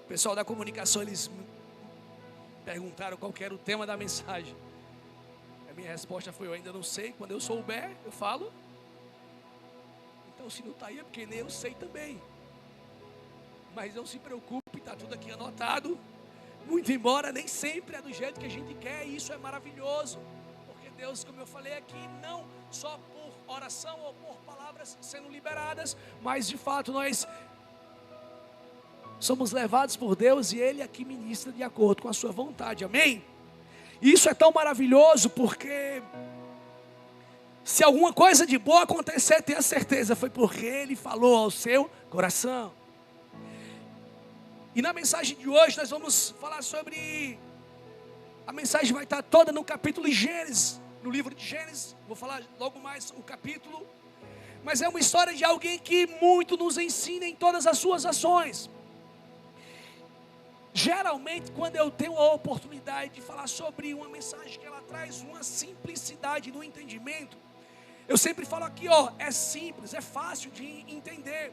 O pessoal da comunicação, eles me perguntaram qual que era o tema da mensagem. A minha resposta foi: eu ainda não sei. Quando eu souber, eu falo. Então, se não está aí, é porque nem eu sei também. Mas não se preocupe, está tudo aqui anotado. Muito embora nem sempre é do jeito que a gente quer, e isso é maravilhoso. Porque Deus, como eu falei aqui, não só por oração ou por palavras sendo liberadas, mas de fato nós somos levados por Deus e Ele aqui ministra de acordo com a sua vontade, amém? E isso é tão maravilhoso porque se alguma coisa de boa acontecer, tenha certeza, foi porque Ele falou ao seu coração. E na mensagem de hoje nós vamos falar sobre, a mensagem vai estar toda no capítulo de Gênesis, no livro de Gênesis, vou falar logo mais o capítulo, mas é uma história de alguém que muito nos ensina em todas as suas ações. Geralmente, quando eu tenho a oportunidade de falar sobre uma mensagem que ela traz uma simplicidade no entendimento, eu sempre falo aqui, é simples, é fácil de entender.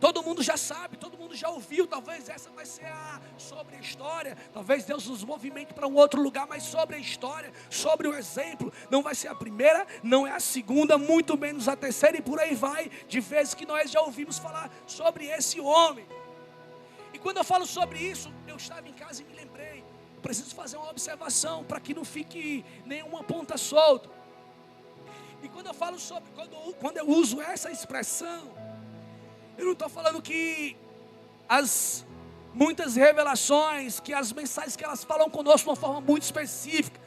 Todo mundo já sabe, todo mundo já ouviu, talvez essa vai ser sobre a história, talvez Deus nos movimente para um outro lugar, mas sobre a história, sobre o exemplo, não vai ser a primeira, não é a segunda, muito menos a terceira, e por aí vai, de vezes que nós já ouvimos falar sobre esse homem. E quando eu falo sobre isso, eu estava em casa e me lembrei, preciso fazer uma observação, para que não fique nenhuma ponta solta. E quando eu falo sobre, quando eu uso essa expressão, eu não estou falando que as muitas revelações, que as mensagens que elas falam conosco de uma forma muito específica,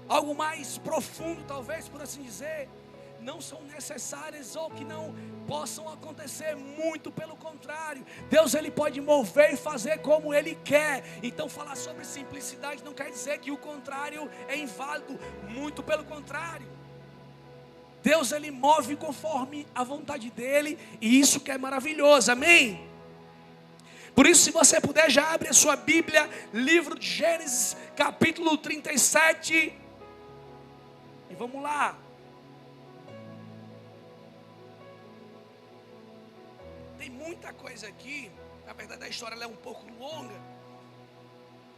algo mais profundo talvez, por assim dizer, não são necessárias ou que não possam acontecer, muito pelo contrário. Deus, Ele pode mover e fazer como Ele quer. Então falar sobre simplicidade não quer dizer que o contrário é inválido, muito pelo contrário. Deus, Ele move conforme a vontade dEle, e isso que é maravilhoso, amém? Por isso, se você puder, já abre a sua Bíblia, livro de Gênesis, capítulo 37, e vamos lá. Tem muita coisa aqui, na verdade a história ela é um pouco longa,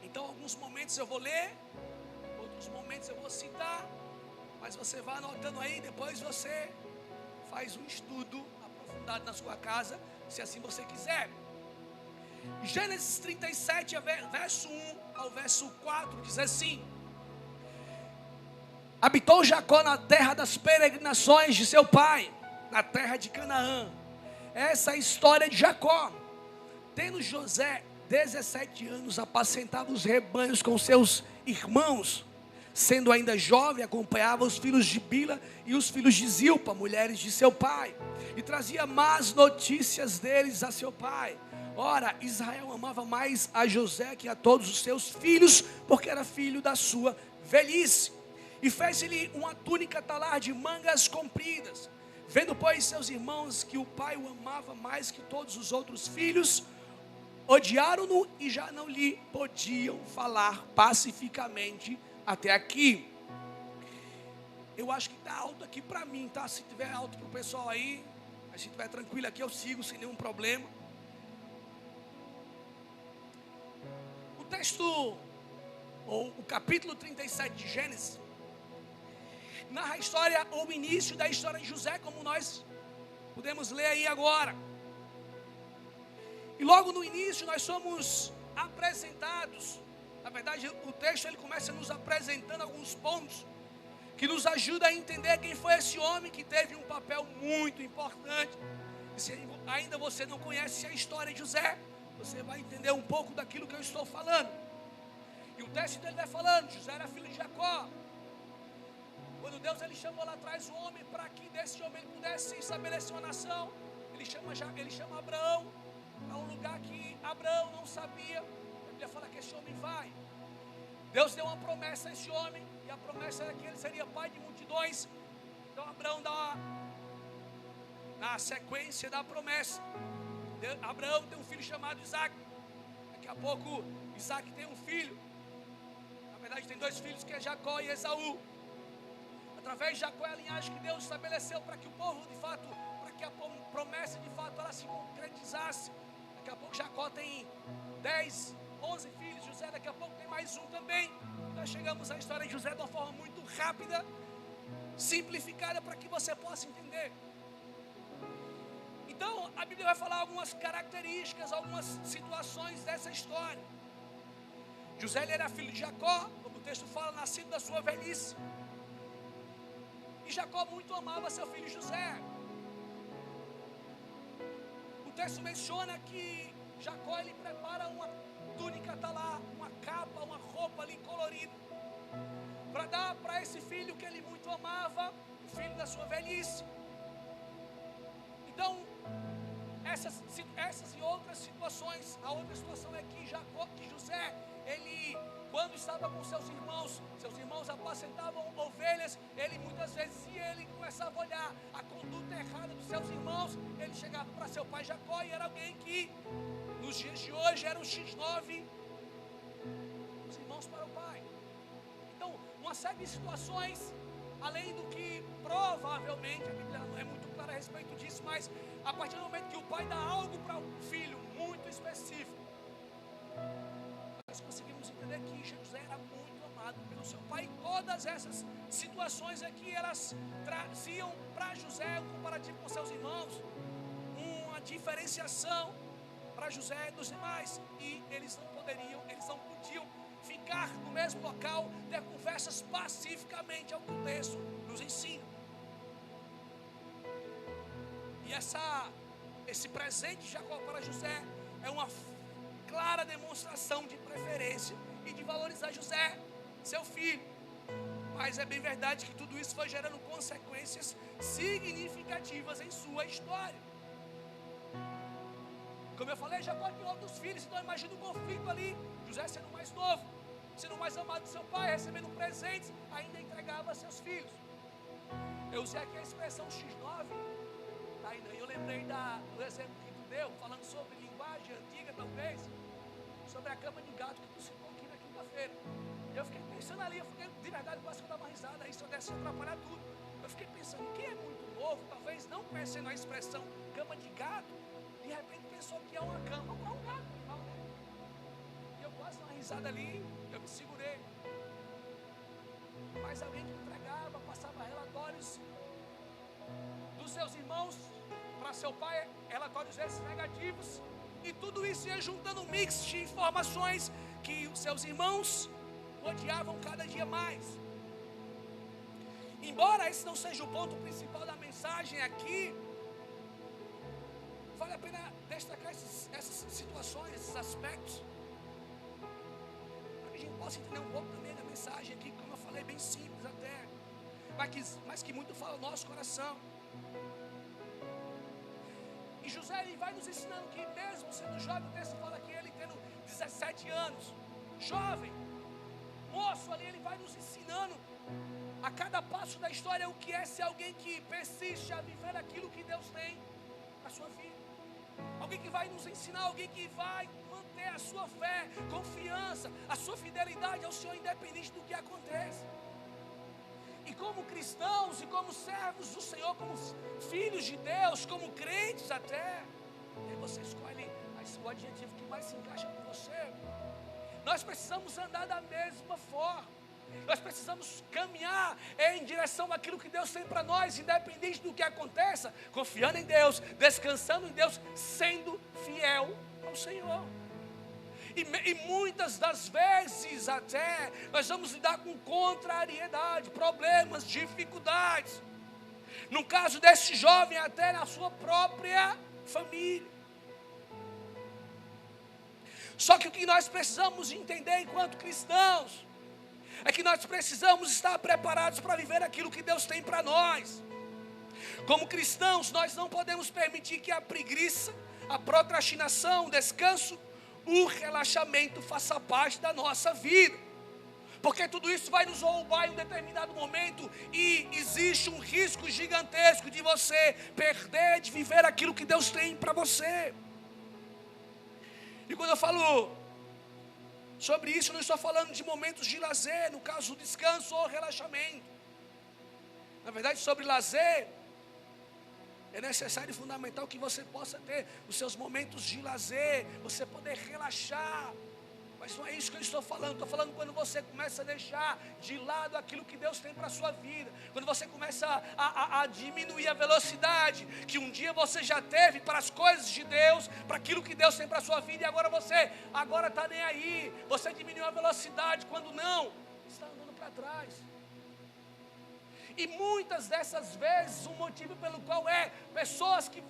então alguns momentos eu vou ler, outros momentos eu vou citar, mas você vai anotando aí, depois você faz um estudo aprofundado na sua casa, se assim você quiser. Gênesis 37, verso 1 ao verso 4, diz assim: habitou Jacó na terra das peregrinações de seu pai, na terra de Canaã. Essa é a história de Jacó. Tendo José 17 anos, apacentava os rebanhos com seus irmãos. Sendo ainda jovem, acompanhava os filhos de Bila e os filhos de Zilpa, mulheres de seu pai, e trazia más notícias deles a seu pai. Ora, Israel amava mais a José que a todos os seus filhos, porque era filho da sua velhice. E fez-lhe uma túnica talar de mangas compridas. Vendo, pois, seus irmãos que o pai o amava mais que todos os outros filhos, odiaram-no e já não lhe podiam falar pacificamente. Até aqui, eu acho que está alto aqui para mim, tá? Se tiver alto para o pessoal aí, mas se tiver tranquilo aqui, eu sigo sem nenhum problema. O texto, ou o capítulo 37 de Gênesis, narra a história, ou o início da história de José, como nós podemos ler aí agora. E logo no início nós somos apresentados. Na verdade, o texto ele começa nos apresentando alguns pontos que nos ajudam a entender quem foi esse homem que teve um papel muito importante. E se ainda você não conhece a história de José, você vai entender um pouco daquilo que eu estou falando. E o texto dele vai falando, José era filho de Jacó. Quando Deus ele chamou lá atrás o homem para que desse homem ele pudesse estabelecer uma nação, ele chama Abraão a um lugar que Abraão não sabia. A Bíblia fala que esse homem vai. Deus deu uma promessa a esse homem, e a promessa era que ele seria pai de multidões. Então Abraão dá na sequência da promessa. Abraão tem um filho chamado Isaac. Daqui a pouco Isaac tem um filho. Na verdade tem dois filhos, que é Jacó e Esaú. Através de Jacó é a linhagem que Deus estabeleceu para que o povo de fato, para que a promessa de fato ela se concretizasse. Daqui a pouco Jacó tem 10, 11 filhos. José daqui a pouco tem mais um também. Nós chegamos à história de José de uma forma muito rápida, simplificada, para que você possa entender. Então, a Bíblia vai falar algumas características, algumas situações dessa história. José, ele era filho de Jacó, como o texto fala, nascido da sua velhice. E Jacó muito amava seu filho José. O texto menciona que Jacó, ele prepara uma túnica, tá lá, uma capa, uma roupa ali colorida, para dar para esse filho que ele muito amava, o filho da sua velhice. Então, essas e outras situações, a outra situação é que José, ele, quando estava com seus irmãos apacentavam ovelhas, ele muitas vezes, se ele começava a olhar a conduta errada dos seus irmãos, ele chegava para seu pai Jacó, e era alguém que, nos dias de hoje, era um X9, os irmãos para o pai. Então, uma série de situações, além do que provavelmente, a Bíblia não é muito clara a respeito disso, mas a partir do momento que o pai dá algo para um filho muito específico, nós conseguimos entender que José era muito amado pelo seu pai. E todas essas situações aqui, elas traziam para José um comparativo com seus irmãos, uma diferenciação para José dos demais, e eles não podiam ficar no mesmo local, ter conversas pacificamente, ao que o texto nos ensina. E esse presente de Jacó para José é uma clara demonstração de preferência e de valorizar José, seu filho. Mas é bem verdade que tudo isso foi gerando consequências significativas em sua história. Como eu falei, Jacó tinha outros filhos, então imagina o conflito ali. José sendo mais novo, sendo mais amado do seu pai, recebendo presentes, ainda entregava seus filhos. Eu usei aqui a expressão X9, ainda, eu lembrei do exemplo que tu deu, falando sobre linguagem antiga, talvez, sobre a cama de gato que tu citou aqui na quinta-feira. Eu fiquei pensando ali, de verdade, quase que eu dava uma risada, aí se eu desse atrapalhar tudo. Eu fiquei pensando, quem é muito novo, talvez não conhecendo a expressão cama de gato, de repente pensou que é uma cama para um gato, né? E eu quase dei uma risada ali, eu me segurei. Mas alguém que entregava, passava relatórios dos seus irmãos para seu pai, relatórios esses negativos, e tudo isso ia juntando um mix de informações que os seus irmãos odiavam cada dia mais. Embora esse não seja o ponto principal da mensagem aqui, vale a pena destacar essas situações, esses aspectos, para que a gente possa entender um pouco também da mensagem aqui, como eu falei, bem simples até, mas que muito fala o nosso coração. E José, ele vai nos ensinando que mesmo sendo jovem, o texto fala que ele tendo 17 anos, jovem, moço ali, ele vai nos ensinando a cada passo da história o que é ser alguém que persiste a viver aquilo que Deus tem na sua vida. Alguém que vai nos ensinar, alguém que vai manter a sua fé, confiança, a sua fidelidade ao Senhor, independente do que acontece. E como cristãos e como servos do Senhor, como filhos de Deus, como crentes até, aí você escolhe o adjetivo que mais se encaixa com você. Nós precisamos andar da mesma forma. Nós precisamos caminhar em direção àquilo que Deus tem para nós, independente do que aconteça, confiando em Deus, descansando em Deus, sendo fiel ao Senhor. E muitas das vezes até nós vamos lidar com contrariedade, problemas, dificuldades. No caso desse jovem, até na sua própria família. Só que o que nós precisamos entender enquanto cristãos é que nós precisamos estar preparados para viver aquilo que Deus tem para nós. Como cristãos, nós não podemos permitir que a preguiça, a procrastinação, o descanso, o relaxamento faça parte da nossa vida. Porque tudo isso vai nos roubar em um determinado momento e existe um risco gigantesco de você perder de viver aquilo que Deus tem para você. E quando eu falo sobre isso, eu não estou falando de momentos de lazer, no caso do descanso ou relaxamento. Na verdade, sobre lazer, É necessário e fundamental que você possa ter os seus momentos de lazer, você poder relaxar. Mas não é isso que eu estou falando quando você começa a deixar de lado aquilo que Deus tem para a sua vida, quando você começa a diminuir a velocidade que um dia você já teve para as coisas de Deus, para aquilo que Deus tem para a sua vida, e agora você está nem aí, você diminuiu a velocidade, quando não, está andando para trás. E muitas dessas vezes, o motivo pelo qual pessoas que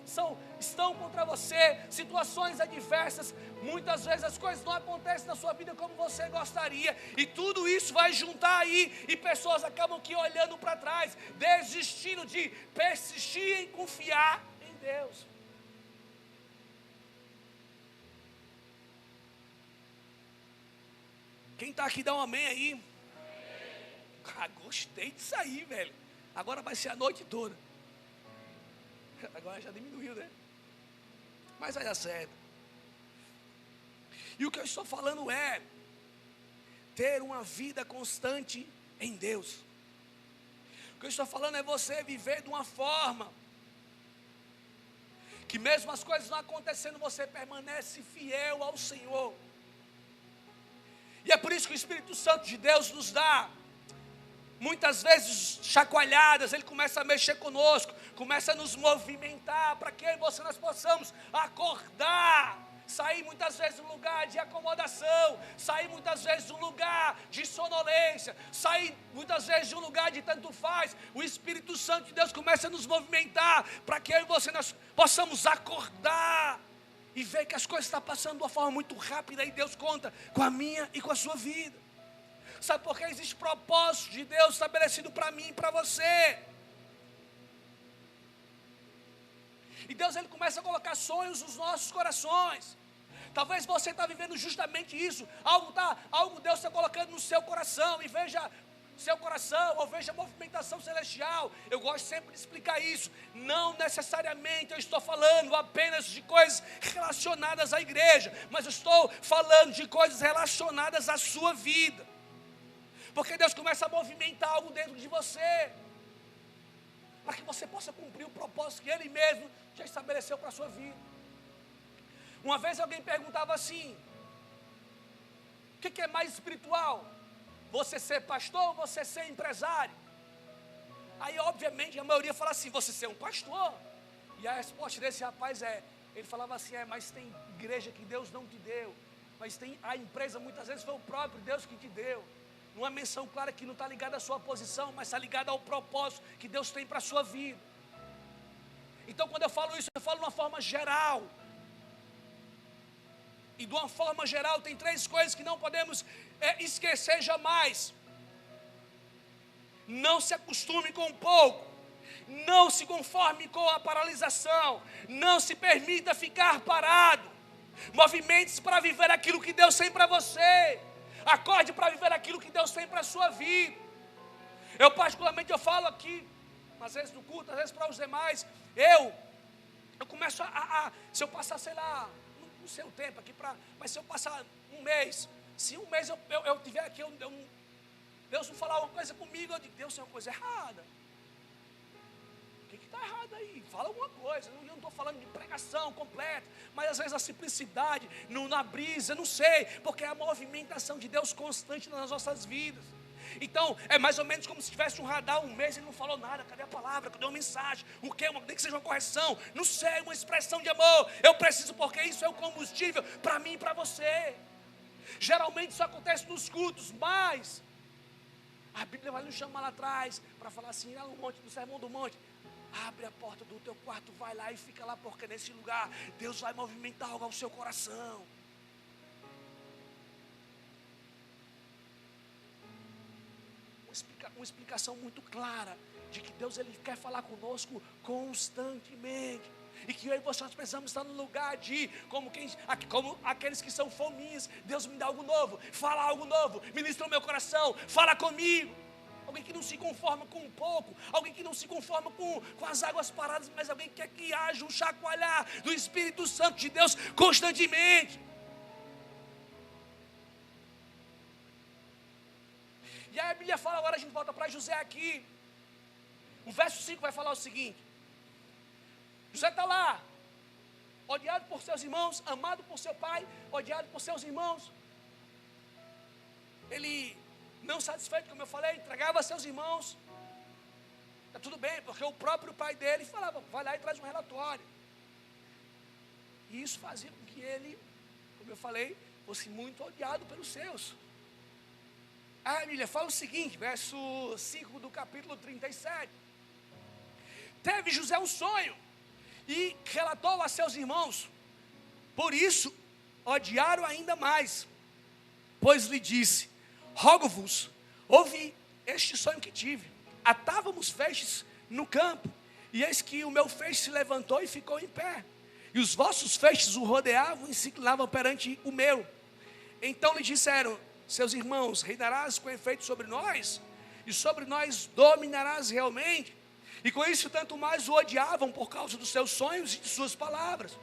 estão contra você, situações adversas, muitas vezes as coisas não acontecem na sua vida como você gostaria, e tudo isso vai juntar aí, e pessoas acabam aqui olhando para trás, desistindo de persistir em confiar em Deus. Quem está aqui dá um amém aí. Gostei disso aí, velho. Agora vai ser a noite toda. Agora já diminuiu, né? Mas vai dar certo. E o que eu estou falando é ter uma vida constante em Deus. O que eu estou falando é você viver de uma forma que mesmo as coisas não acontecendo, você permanece fiel ao Senhor. E é por isso que o Espírito Santo de Deus nos dá muitas vezes chacoalhadas. Ele começa a mexer conosco, começa a nos movimentar, para que nós possamos acordar, sair muitas vezes do lugar de acomodação, sair muitas vezes do lugar de sonolência, sair muitas vezes de um lugar de tanto faz. O Espírito Santo de Deus começa a nos movimentar, para que nós possamos acordar e ver que as coisas estão passando de uma forma muito rápida, e Deus conta com a minha e com a sua vida. Sabe por que existe propósito de Deus estabelecido para mim e para você? E Deus, Ele começa a colocar sonhos nos nossos corações. Talvez você está vivendo justamente isso. Algo Deus está colocando no seu coração, e veja seu coração, ou veja a movimentação celestial. Eu gosto sempre de explicar isso. Não necessariamente eu estou falando apenas de coisas relacionadas à igreja, mas eu estou falando de coisas relacionadas à sua vida. Porque Deus começa a movimentar algo dentro de você, para que você possa cumprir o propósito que Ele mesmo já estabeleceu para a sua vida. Uma vez alguém perguntava assim: o que é mais espiritual? Você ser pastor ou você ser empresário? Aí obviamente a maioria fala assim: você ser um pastor. E a resposta desse rapaz ele falava assim: mas tem igreja que Deus não te deu, mas tem a empresa, muitas vezes foi o próprio Deus que te deu. Uma menção clara que não está ligada à sua posição, mas está ligada ao propósito que Deus tem para a sua vida. Então quando eu falo isso, eu falo de uma forma geral. E de uma forma geral tem 3 coisas que não podemos esquecer jamais. Não se acostume com pouco. Não se conforme com a paralisação. Não se permita ficar parado. Movimente-se para viver aquilo que Deus tem para você. Acorde para viver aquilo que Deus tem para a sua vida. Eu particularmente falo aqui, às vezes no culto, às vezes para os demais. Eu começo se eu passar, sei lá, não sei o tempo aqui, mas se eu passar um mês, se um mês eu tiver aqui, Deus não falar alguma coisa comigo, eu digo: Deus, tem uma coisa errada. O que está errado aí? Fala alguma coisa. Eu não estou falando de pregação completa, mas às vezes a simplicidade, na brisa, não sei, porque é a movimentação de Deus constante nas nossas vidas. Então é mais ou menos como se tivesse um radar, um mês ele não falou nada. Cadê a palavra? Cadê uma mensagem? O que? Nem que seja uma correção, não sei, uma expressão de amor. Eu preciso, porque isso é o combustível para mim e para você. Geralmente isso acontece nos cultos, mas a Bíblia vai nos chamar lá atrás para falar assim, lá no monte, no Sermão do Monte: abre a porta do teu quarto, vai lá e fica lá, porque nesse lugar Deus vai movimentar algo ao seu coração. Uma explicação muito clara de que Deus, Ele quer falar conosco constantemente. E que eu e você, nós precisamos estar no lugar de, como aqueles que são fominhas: Deus, me dá algo novo, fala algo novo, ministra o meu coração, fala comigo. Alguém que não se conforma com um pouco, alguém que não se conforma com as águas paradas, mas alguém que quer que haja um chacoalhar do Espírito Santo de Deus constantemente. E aí a Bíblia fala, agora a gente volta para José aqui. O verso 5 vai falar o seguinte: José está lá, odiado por seus irmãos, amado por seu pai, odiado por seus irmãos. Ele, não satisfeito, como eu falei, entregava a seus irmãos. Está tudo bem, porque o próprio pai dele falava, vai lá e traz um relatório. E isso fazia com que ele, como eu falei, fosse muito odiado pelos seus. A Bíblia fala o seguinte, verso 5 do capítulo 37. Teve José um sonho e relatou a seus irmãos. Por isso, odiaram ainda mais. Pois lhe disse, rogo-vos, ouvi este sonho que tive. Atávamos feixes no campo, e eis que o meu feixe se levantou e ficou em pé. E os vossos feixes o rodeavam e se inclinavam perante o meu. Então lhe disseram, seus irmãos, reinarás com efeito sobre nós, e sobre nós dominarás realmente. E com isso tanto mais o odiavam por causa dos seus sonhos e de suas palavras.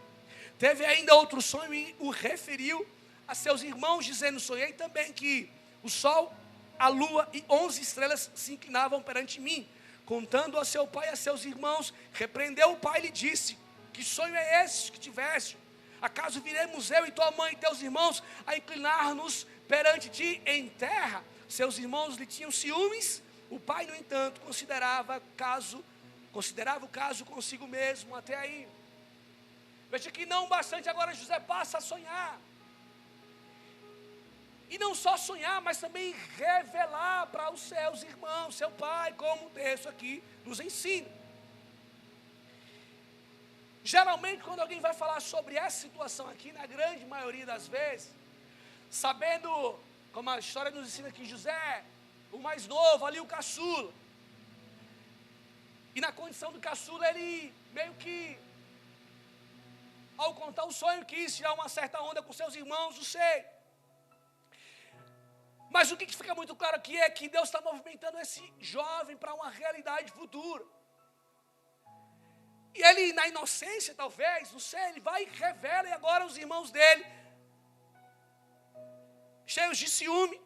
Teve ainda outro sonho e o referiu a seus irmãos, dizendo, sonhei também que o sol, a lua e 11 estrelas se inclinavam perante mim. Contando a seu pai e a seus irmãos, repreendeu o pai e lhe disse, que sonho é esse que tiveste? Acaso viremos eu e tua mãe e teus irmãos a inclinar-nos perante ti em terra? Seus irmãos lhe tinham ciúmes, o pai, no entanto, considerava o caso consigo mesmo. Até aí. Veja que não bastante, agora José passa a sonhar. E não só sonhar, mas também revelar para os seus irmãos, seu pai, como o texto aqui nos ensina. Geralmente, quando alguém vai falar sobre essa situação aqui, na grande maioria das vezes, sabendo, como a história nos ensina que José, o mais novo, ali o caçula, e na condição do caçula, ele meio que, ao contar o sonho, quis tirar uma certa onda com seus irmãos, não sei. Mas o que fica muito claro aqui é que Deus está movimentando esse jovem para uma realidade futura. E ele, na inocência talvez, não sei, ele vai e revela, e agora os irmãos dele, cheios de ciúme,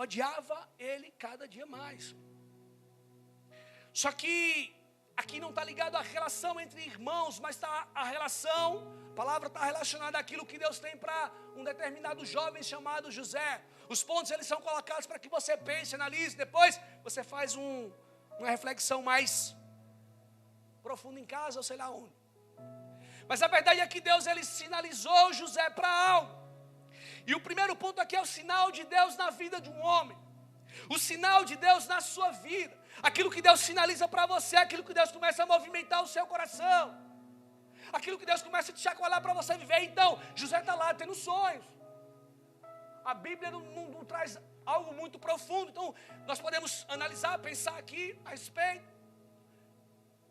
odiava ele cada dia mais. Só que aqui não está ligado à relação entre irmãos, mas está a relação, a palavra está relacionada àquilo que Deus tem para um determinado jovem chamado José. Os pontos eles são colocados para que você pense, analise, depois você faz uma reflexão mais profunda em casa, ou sei lá onde. Mas a verdade é que Deus ele sinalizou José para algo. E o primeiro ponto aqui é o sinal de Deus na vida de um homem. O sinal de Deus na sua vida. Aquilo que Deus sinaliza para você, aquilo que Deus começa a movimentar o seu coração. Aquilo que Deus começa a te chacoalhar para você viver. Então, José está lá tendo sonhos. A Bíblia não traz algo muito profundo. Então, nós podemos analisar, pensar aqui a respeito.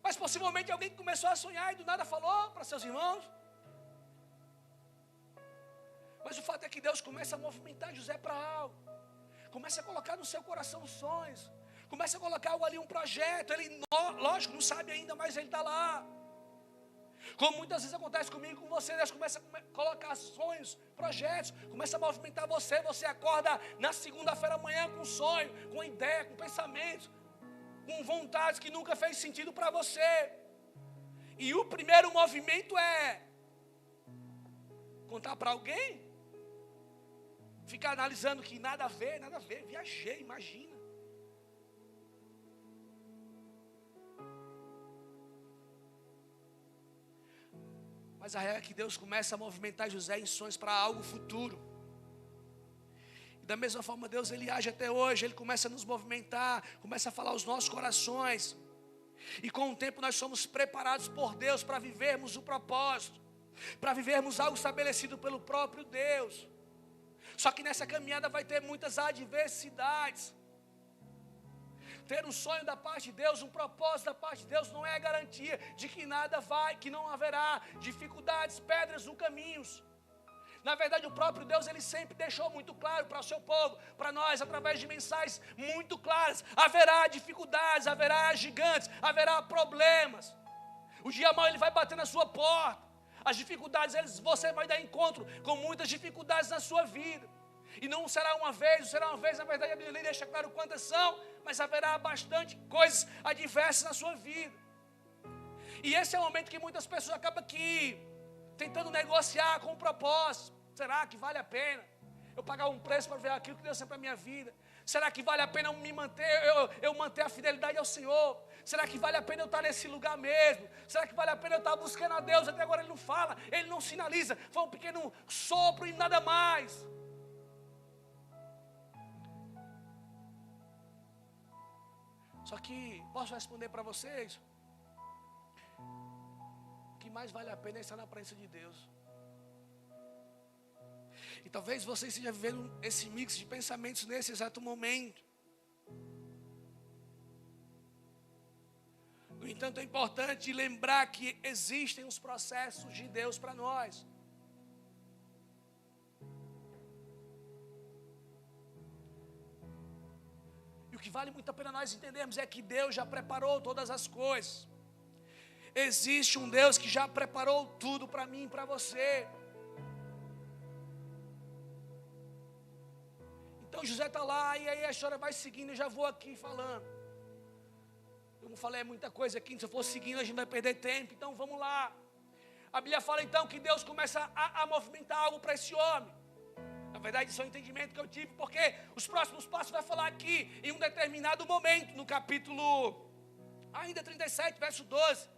Mas possivelmente alguém que começou a sonhar e do nada falou para seus irmãos. Mas o fato é que Deus começa a movimentar José para algo. Começa a colocar no seu coração sonhos. Começa a colocar algo ali, um projeto. Ele, lógico, não sabe ainda, mas ele está lá. Como muitas vezes acontece comigo e com você, Deus começa a colocar sonhos, projetos, começa a movimentar você. Você acorda na segunda-feira amanhã com um sonho, com ideia, com pensamentos, com vontades que nunca fez sentido para você. E o primeiro movimento é contar para alguém, ficar analisando que nada a ver, viajei, imagina. Mas a real é que Deus começa a movimentar José em sonhos para algo futuro. E da mesma forma Deus ele age até hoje, ele começa a nos movimentar, começa a falar aos nossos corações. E com o tempo nós somos preparados por Deus para vivermos o propósito, para vivermos algo estabelecido pelo próprio Deus. Só que nessa caminhada vai ter muitas adversidades. Ter um sonho da parte de Deus, um propósito da parte de Deus não é a garantia de que nada vai, que não haverá dificuldades, pedras no caminho. Na verdade o próprio Deus ele sempre deixou muito claro para o seu povo, para nós, através de mensagens muito claras. Haverá dificuldades, haverá gigantes, haverá problemas. O dia mau ele vai bater na sua porta. As dificuldades, você vai dar encontro com muitas dificuldades na sua vida. E não será uma vez, na verdade a Bíblia nem deixa claro quantas são, mas haverá bastante coisas adversas na sua vida. E esse é o momento que muitas pessoas acabam aqui, tentando negociar com um propósito. Será que vale a pena eu pagar um preço para ver aquilo que Deus tem para a minha vida? Será que vale a pena eu manter a fidelidade ao Senhor? Será que vale a pena eu estar nesse lugar mesmo? Será que vale a pena eu estar buscando a Deus? Até agora Ele não fala, Ele não sinaliza. Foi um pequeno sopro e nada mais. Só que, posso responder para vocês? O que mais vale a pena é estar na presença de Deus. E talvez você esteja vivendo esse mix de pensamentos nesse exato momento. No entanto, é importante lembrar que existem os processos de Deus para nós. E o que vale muito a pena nós entendermos é que Deus já preparou todas as coisas. Existe um Deus que já preparou tudo para mim e para você. Então José está lá e aí a história vai seguindo. Eu já vou aqui falando. Eu não falei muita coisa aqui. Se eu for seguindo a gente vai perder tempo. Então vamos lá. A Bíblia fala então que Deus começa a movimentar algo para esse homem. Na verdade isso é um entendimento que eu tive. Porque os próximos passos vai falar aqui em um determinado momento. No capítulo ainda 37, verso 12.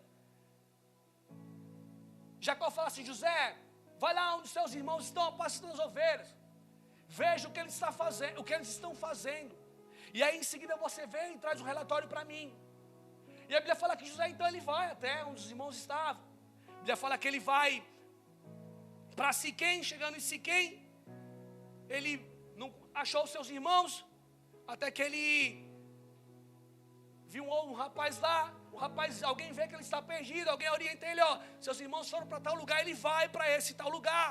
Jacó fala assim: José, vai lá onde seus irmãos estão apacentando as ovelhas. Veja o que eles estão fazendo. E aí em seguida você vem e traz um relatório para mim. E a Bíblia fala que José então ele vai até onde os irmãos estavam. A Bíblia fala que ele vai para Siquém. Chegando em Siquém, ele não achou os seus irmãos, até que ele viu um rapaz lá. O rapaz, alguém vê que ele está perdido, alguém orienta ele, ó, seus irmãos foram para tal lugar, ele vai para esse tal lugar.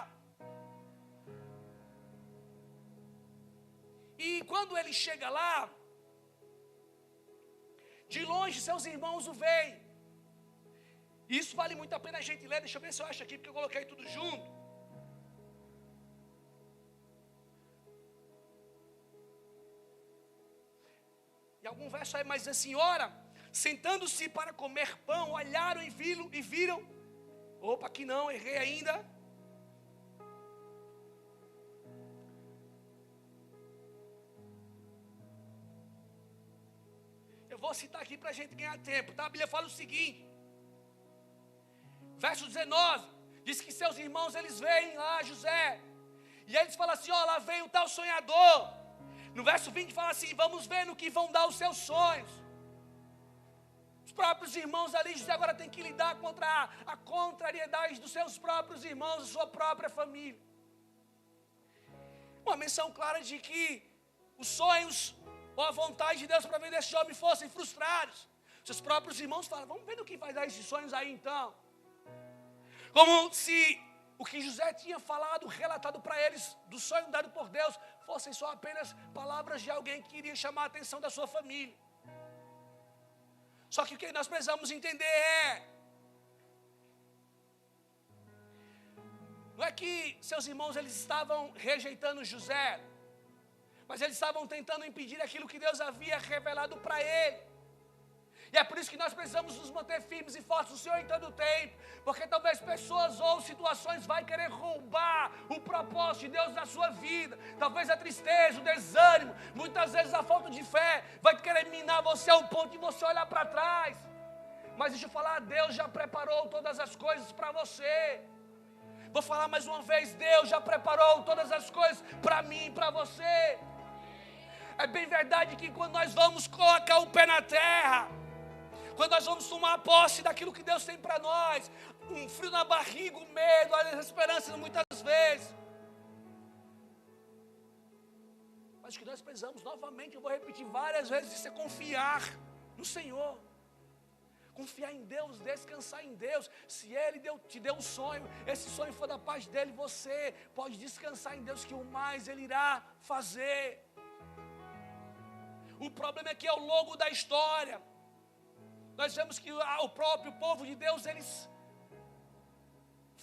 E quando ele chega lá, de longe seus irmãos o veem. Isso vale muito a pena a gente ler. Deixa eu ver se eu acho aqui, porque eu coloquei tudo junto. E algum verso aí mais diz assim: ora, sentando-se para comer pão, olharam e viram. Opa, aqui não, errei ainda. Eu vou citar aqui para a gente ganhar tempo, tá? A Bíblia fala o seguinte, verso 19, diz que seus irmãos, eles veem lá José, e aí eles falam assim, ó, lá vem o tal sonhador. No verso 20 fala assim, vamos ver no que vão dar os seus sonhos. Os próprios irmãos ali, José agora tem que lidar contra a contrariedade dos seus próprios irmãos, da sua própria família. Uma menção clara de que os sonhos ou a vontade de Deus para ver esse homem fossem frustrados. Seus próprios irmãos falam, vamos ver no que vai dar esses sonhos aí então. Como se o que José tinha falado, relatado para eles, do sonho dado por Deus, fossem só apenas palavras de alguém que queria chamar a atenção da sua família. Só que o que nós precisamos entender não é que seus irmãos eles estavam rejeitando José, mas eles estavam tentando impedir aquilo que Deus havia revelado para ele. E é por isso que nós precisamos nos manter firmes e fortes no Senhor em todo o tempo. Porque talvez pessoas ou situações vai querer roubar o propósito de Deus na sua vida. Talvez a tristeza, o desânimo, muitas vezes a falta de fé vai querer minar você ao ponto de você olhar para trás. Mas deixa eu falar, Deus já preparou todas as coisas para você. Vou falar mais uma vez, Deus já preparou todas as coisas para mim e para você. É bem verdade que quando nós vamos colocar o pé na terra, quando nós vamos tomar posse daquilo que Deus tem para nós, um frio na barriga, o medo, as esperanças muitas vezes. Mas o que nós precisamos novamente, eu vou repetir várias vezes, isso é confiar no Senhor. Confiar em Deus, descansar em Deus. Se Ele te deu um sonho, esse sonho for da parte dEle, você pode descansar em Deus que o mais Ele irá fazer. O problema é que ao longo da história, nós vemos que o próprio povo de Deus, eles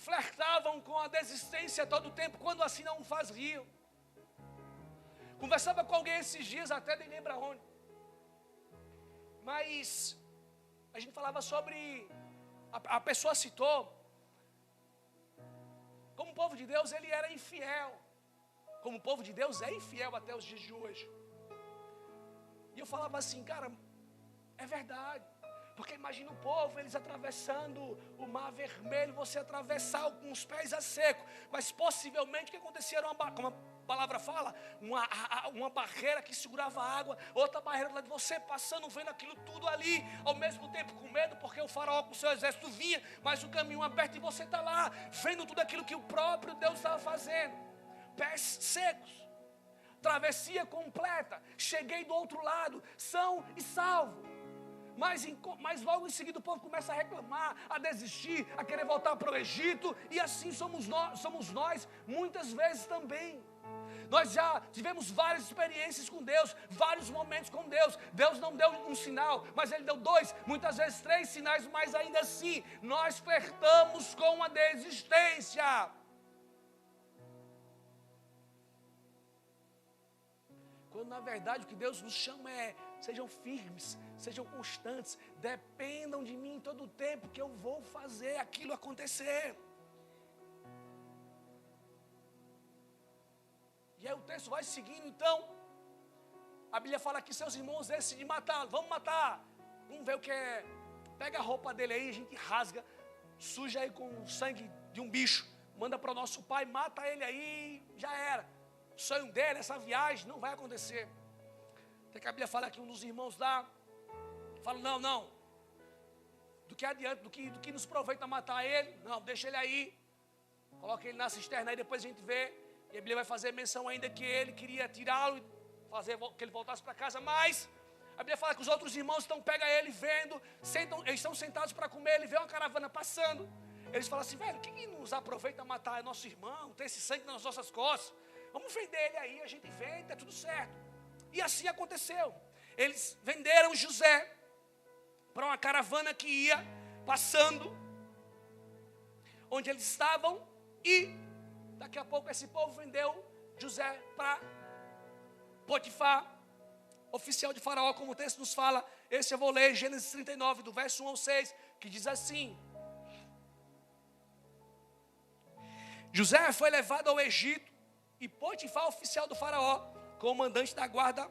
flertavam com a desistência todo o tempo, quando assim não faziam. Conversava com alguém esses dias, até nem lembro onde. Mas a gente falava sobre, a pessoa citou, como o povo de Deus, ele era infiel. Como o povo de Deus é infiel até os dias de hoje. E eu falava assim, cara, é verdade. Porque imagina o povo, eles atravessando o mar vermelho, você atravessar com os pés a seco. Mas possivelmente o que acontecia era como a palavra fala, uma barreira que segurava a água, outra barreira do lado de você, passando, vendo aquilo tudo ali, ao mesmo tempo com medo, porque o faraó com o seu exército vinha, mas o caminho aberto e você está lá, vendo tudo aquilo que o próprio Deus estava fazendo. Pés secos, travessia completa, cheguei do outro lado, são e salvo. Mas logo em seguida o povo começa a reclamar, a desistir, a querer voltar para o Egito. E assim somos nós muitas vezes também. Nós já tivemos várias experiências com Deus, vários momentos com Deus. Deus não deu um sinal, mas Ele deu 2, muitas vezes 3 sinais. Mas ainda assim, nós flertamos com a desistência. Quando na verdade o que Deus nos chama é: sejam firmes, sejam constantes, dependam de mim todo o tempo, que eu vou fazer aquilo acontecer. E aí o texto vai seguindo, então, a Bíblia fala que seus irmãos decidem matá-lo. Vamos matar, vamos ver o que é. Pega a roupa dele aí, a gente rasga, suja aí com o sangue de um bicho, manda para o nosso pai, mata ele aí, já era. O sonho dele, essa viagem, não vai acontecer. Até que a Bíblia fala que um dos irmãos lá fala: não, do que adianta, do que nos aproveita matar ele? Não, deixa ele aí, coloca ele na cisterna aí, depois a gente vê. E a Bíblia vai fazer menção ainda que ele queria tirá-lo, fazer que ele voltasse para casa, mas a Bíblia fala que os outros irmãos então pegam ele, vendo, eles estão sentados para comer, ele vê uma caravana passando. Eles falam assim: velho, quem nos aproveita matar é nosso irmão, tem esse sangue nas nossas costas, vamos vender ele aí, a gente vende, é tudo certo. E assim aconteceu. Eles venderam José para uma caravana que ia passando onde eles estavam, e daqui a pouco esse povo vendeu José para Potifar, oficial de Faraó, como o texto nos fala. Esse eu vou ler, Gênesis 39, do verso 1 ao 6, que diz assim: José foi levado ao Egito, e Potifar, oficial do Faraó, comandante da guarda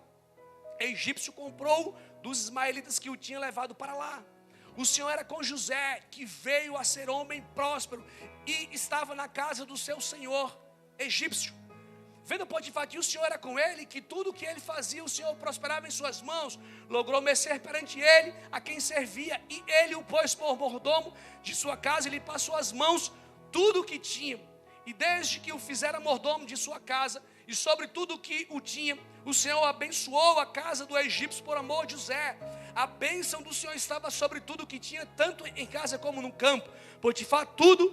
egípcio, comprou dos ismaelitas que o tinham levado para lá. O Senhor era com José, que veio a ser homem próspero e estava na casa do seu senhor egípcio. Vendo Potifar que o Senhor era com ele, que tudo o que ele fazia, o Senhor prosperava em suas mãos, logrou merecer perante ele a quem servia, e ele o pôs por mordomo de sua casa, e lhe passou as mãos tudo o que tinha. E desde que o fizera mordomo de sua casa, e sobre tudo o que o tinha, o Senhor abençoou a casa do egípcio por amor de José. A bênção do Senhor estava sobre tudo o que tinha, tanto em casa como no campo. Potifar tudo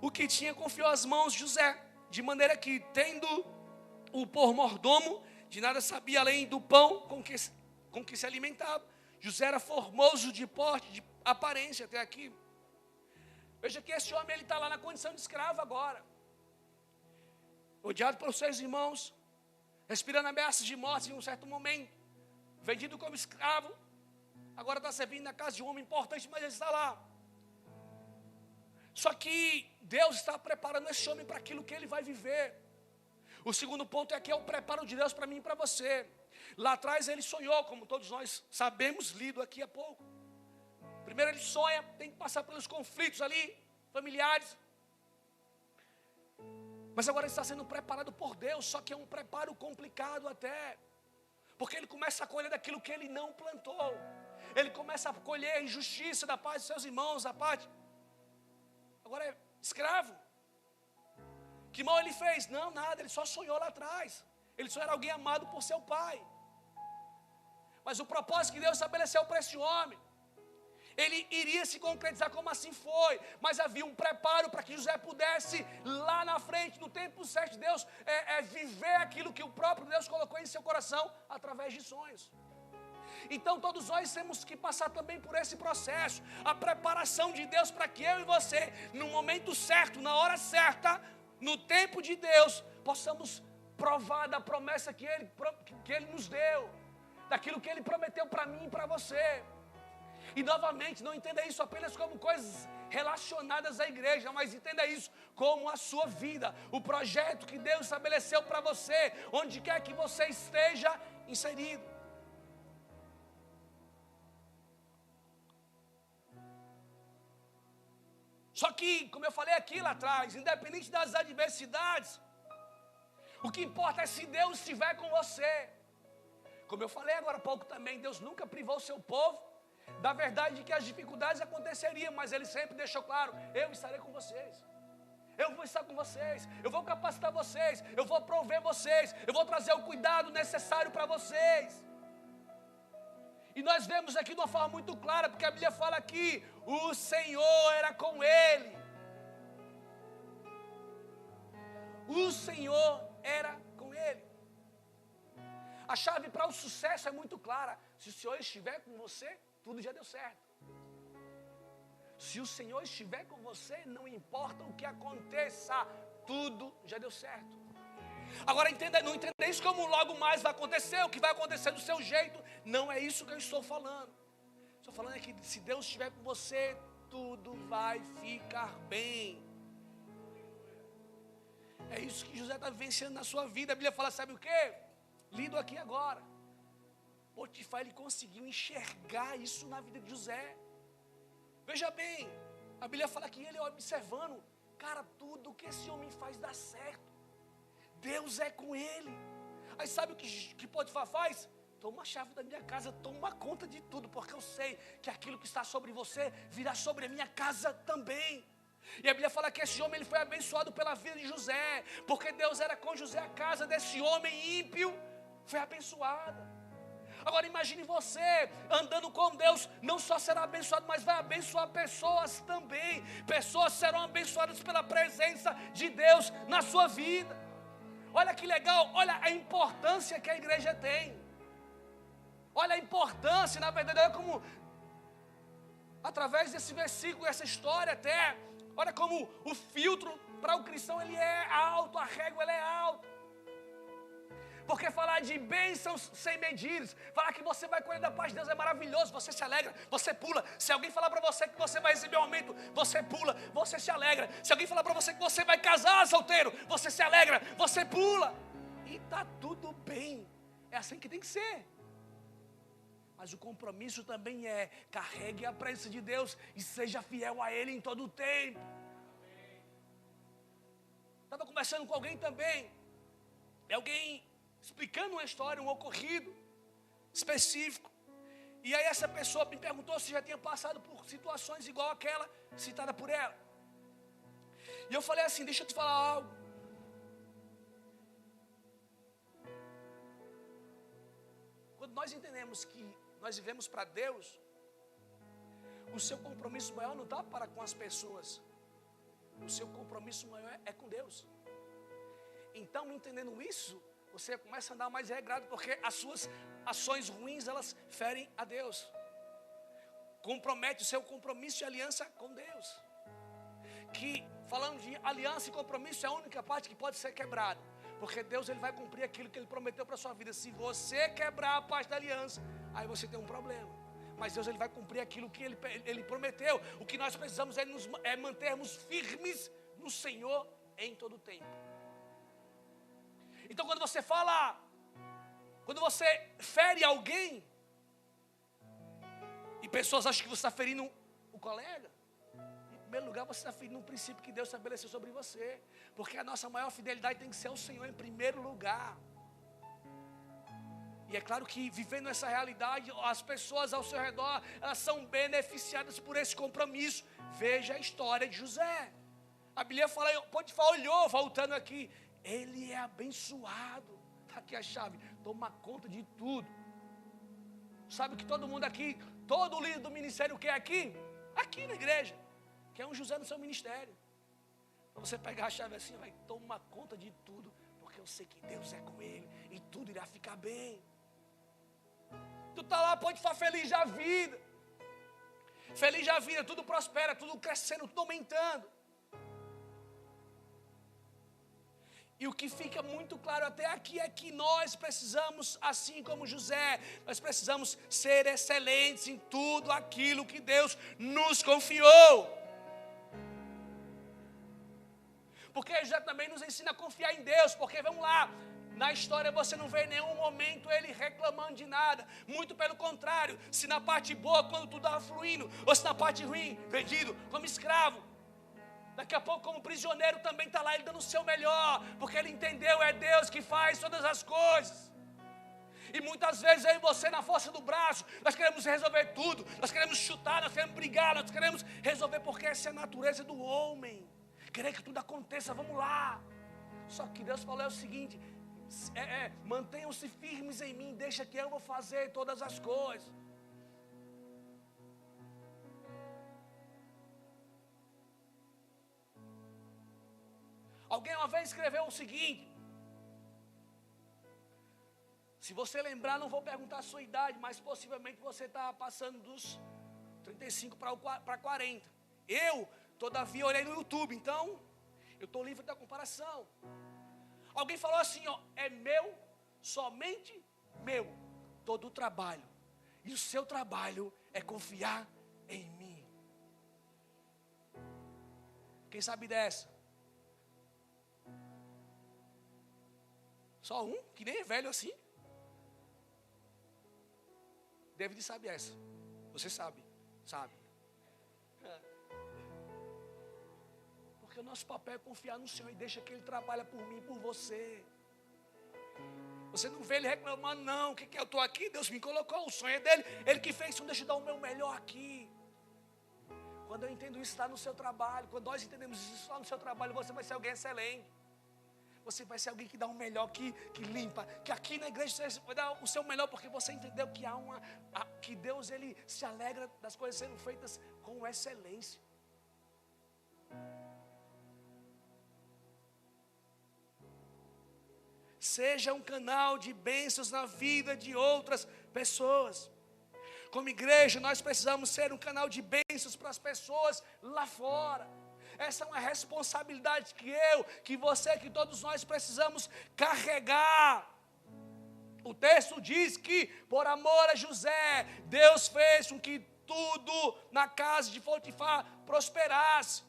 o que tinha confiou às mãos de José, de maneira que, tendo-o por mordomo, de nada sabia além do pão com que se alimentava. José era formoso de porte, de aparência. Até aqui. Veja que esse homem está lá na condição de escravo agora, odiado pelos seus irmãos, respirando ameaças de morte em um certo momento, vendido como escravo, agora está servindo na casa de um homem importante, mas ele está lá. Só que Deus está preparando esse homem para aquilo que ele vai viver. O segundo ponto é que é o preparo de Deus para mim e para você. Lá atrás ele sonhou, como todos nós sabemos, lido aqui há pouco. Primeiro ele sonha, tem que passar pelos conflitos ali, familiares. Mas agora ele está sendo preparado por Deus, só que é um preparo complicado até. Porque ele começa a colher daquilo que ele não plantou. Ele começa a colher a injustiça da parte de seus irmãos, a parte. Agora é escravo. Que mal ele fez? Não, nada, ele só sonhou lá atrás. Ele só era alguém amado por seu pai. Mas o propósito que Deus estabeleceu para esse homem, ele iria se concretizar, como assim foi. Mas havia um preparo para que José pudesse, lá na frente, no tempo certo de Deus, viver aquilo que o próprio Deus colocou em seu coração, através de sonhos. Então todos nós temos que passar também por esse processo, a preparação de Deus para que eu e você, no momento certo, na hora certa, no tempo de Deus, possamos provar da promessa que Ele nos deu, daquilo que Ele prometeu para mim e para você. E novamente, não entenda isso apenas como coisas relacionadas à igreja, mas entenda isso como a sua vida, o projeto que Deus estabeleceu para você, onde quer que você esteja inserido. Só que, como eu falei aqui lá atrás, independente das adversidades, o que importa é se Deus estiver com você. Como eu falei agora há pouco também, Deus nunca privou o seu povo da verdade de que as dificuldades aconteceriam, mas Ele sempre deixou claro: eu estarei com vocês, eu vou estar com vocês, eu vou capacitar vocês, eu vou prover vocês, eu vou trazer o cuidado necessário para vocês. E nós vemos aqui de uma forma muito clara, porque a Bíblia fala que o Senhor era com ele. O Senhor era com ele. A chave para o sucesso é muito clara: se o Senhor estiver com você, tudo já deu certo. Se o Senhor estiver com você, não importa o que aconteça, tudo já deu certo. Agora não entenda isso como logo mais vai acontecer, o que vai acontecer do seu jeito. Não é isso que eu estou falando. Estou falando é que se Deus estiver com você, tudo vai ficar bem. É isso que José está vivenciando na sua vida. A Bíblia fala, sabe o quê? Lido aqui agora. Potifar, ele conseguiu enxergar isso na vida de José. Veja bem, a Bíblia fala que ele observando, cara, tudo que esse homem faz dá certo. Deus é com ele. Aí sabe o que Potifar faz? Toma a chave da minha casa, toma conta de tudo, porque eu sei que aquilo que está sobre você virá sobre a minha casa também. E a Bíblia fala que esse homem ele foi abençoado pela vida de José, porque Deus era com José, a casa desse homem ímpio foi abençoada. Agora imagine você andando com Deus, não só será abençoado, mas vai abençoar pessoas também. Pessoas serão abençoadas pela presença de Deus na sua vida. Olha que legal, olha a importância que a igreja tem. Olha a importância, na verdade, olha como, através desse versículo, essa história até, olha como o filtro para o cristão ele é alto, a régua ela é alta. Porque falar de bênçãos sem medidas, falar que você vai colher da paz de Deus é maravilhoso, você se alegra, você pula. Se alguém falar para você que você vai receber um aumento, você pula, você se alegra. Se alguém falar para você que você vai casar solteiro, você se alegra, você pula. E está tudo bem, é assim que tem que ser. Mas o compromisso também é, carregue a presença de Deus e seja fiel a Ele em todo o tempo. Estava conversando com alguém também, alguém explicando uma história, um ocorrido específico. E aí essa pessoa me perguntou se já tinha passado por situações igual aquela citada por ela. E eu falei assim, deixa eu te falar algo. Quando nós entendemos que nós vivemos para Deus, o seu compromisso maior não está para com as pessoas. O seu compromisso maior é com Deus. Então, entendendo isso, você começa a andar mais regrado, porque as suas ações ruins, elas ferem a Deus. Compromete o seu compromisso e aliança com Deus. Que, falando de aliança e compromisso, é a única parte que pode ser quebrada. Porque Deus ele vai cumprir aquilo que Ele prometeu para a sua vida. Se você quebrar a parte da aliança, aí você tem um problema. Mas Deus ele vai cumprir aquilo que Ele prometeu. O que nós precisamos é mantermos firmes no Senhor em todo o tempo. Então quando você fere alguém, e pessoas acham que você está ferindo o colega, em primeiro lugar você está ferindo um princípio que Deus estabeleceu sobre você, porque a nossa maior fidelidade tem que ser ao Senhor em primeiro lugar. E é claro que vivendo essa realidade, as pessoas ao seu redor, elas são beneficiadas por esse compromisso. Veja a história de José. A Bíblia fala, Potifar olhou, voltando aqui, ele é abençoado. Está aqui a chave, toma conta de tudo. Sabe que todo mundo aqui, todo líder do ministério quer aqui? Aqui na igreja, quer um José no seu ministério. Para você pegar a chave assim, vai tomar conta de tudo, porque eu sei que Deus é com ele e tudo irá ficar bem. Tu está lá, pode estar feliz da vida. Feliz da vida, tudo prospera, tudo crescendo, tudo aumentando. E o que fica muito claro até aqui é que nós precisamos, assim como José, nós precisamos ser excelentes em tudo aquilo que Deus nos confiou. Porque José também nos ensina a confiar em Deus, porque vamos lá, na história você não vê em nenhum momento ele reclamando de nada, muito pelo contrário, se na parte boa, quando tudo estava fluindo, ou se na parte ruim, vendido como escravo, daqui a pouco como prisioneiro também está lá, ele dando o seu melhor, porque ele entendeu, é Deus que faz todas as coisas. E muitas vezes eu e você na força do braço, nós queremos resolver tudo, nós queremos chutar, nós queremos brigar, nós queremos resolver, porque essa é a natureza do homem, querer que tudo aconteça, vamos lá. Só que Deus falou o seguinte, mantenham-se firmes em mim, deixa que eu vou fazer todas as coisas. Alguém uma vez escreveu o seguinte, se você lembrar, não vou perguntar a sua idade, mas possivelmente você está passando dos 35 para 40. Eu, todavia, olhei no YouTube, então eu estou livre da comparação. Alguém falou assim, ó, é meu, somente meu, todo o trabalho. E o seu trabalho é confiar em mim. Quem sabe dessa? Só um, que nem é velho assim. David sabe essa. Você sabe. Porque o nosso papel é confiar no Senhor e deixa que Ele trabalha por mim e por você. Você não vê Ele reclamando, não. O que eu estou aqui? Deus me colocou, o sonho é dEle. Ele que fez, então deixa eu dar o meu melhor aqui. Quando eu entendo isso, está no seu trabalho. Quando nós entendemos isso, está no seu trabalho, você vai ser alguém excelente. Você vai ser alguém que dá o melhor, que limpa. Que aqui na igreja você vai dar o seu melhor, porque você entendeu que que Deus ele se alegra das coisas sendo feitas com excelência. Seja um canal de bênçãos na vida de outras pessoas. Como igreja, nós precisamos ser um canal de bênçãos para as pessoas lá fora. Essa é uma responsabilidade que você, que todos nós precisamos carregar. O texto diz que, por amor a José, Deus fez com que tudo na casa de Potifar prosperasse.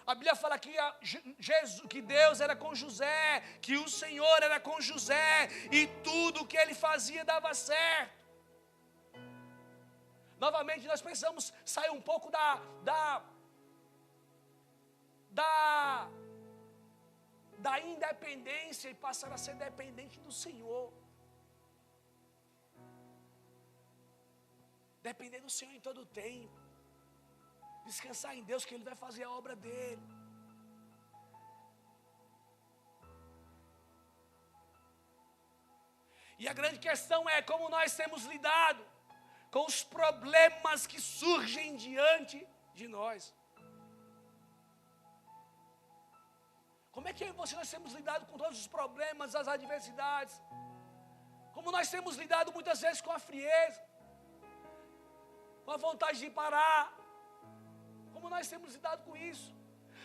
A Bíblia fala que Deus era com José, que o Senhor era com José, e tudo que ele fazia dava certo. Novamente nós precisamos sair um pouco da independência e passar a ser dependente do Senhor. Depender do Senhor em todo o tempo. Descansar em Deus que Ele vai fazer a obra dEle. E a grande questão é como nós temos lidado com os problemas que surgem diante de nós. Como é que eu e você nós temos lidado com todos os problemas, as adversidades? Como nós temos lidado muitas vezes com a frieza, com a vontade de parar? Como nós temos lidado com isso?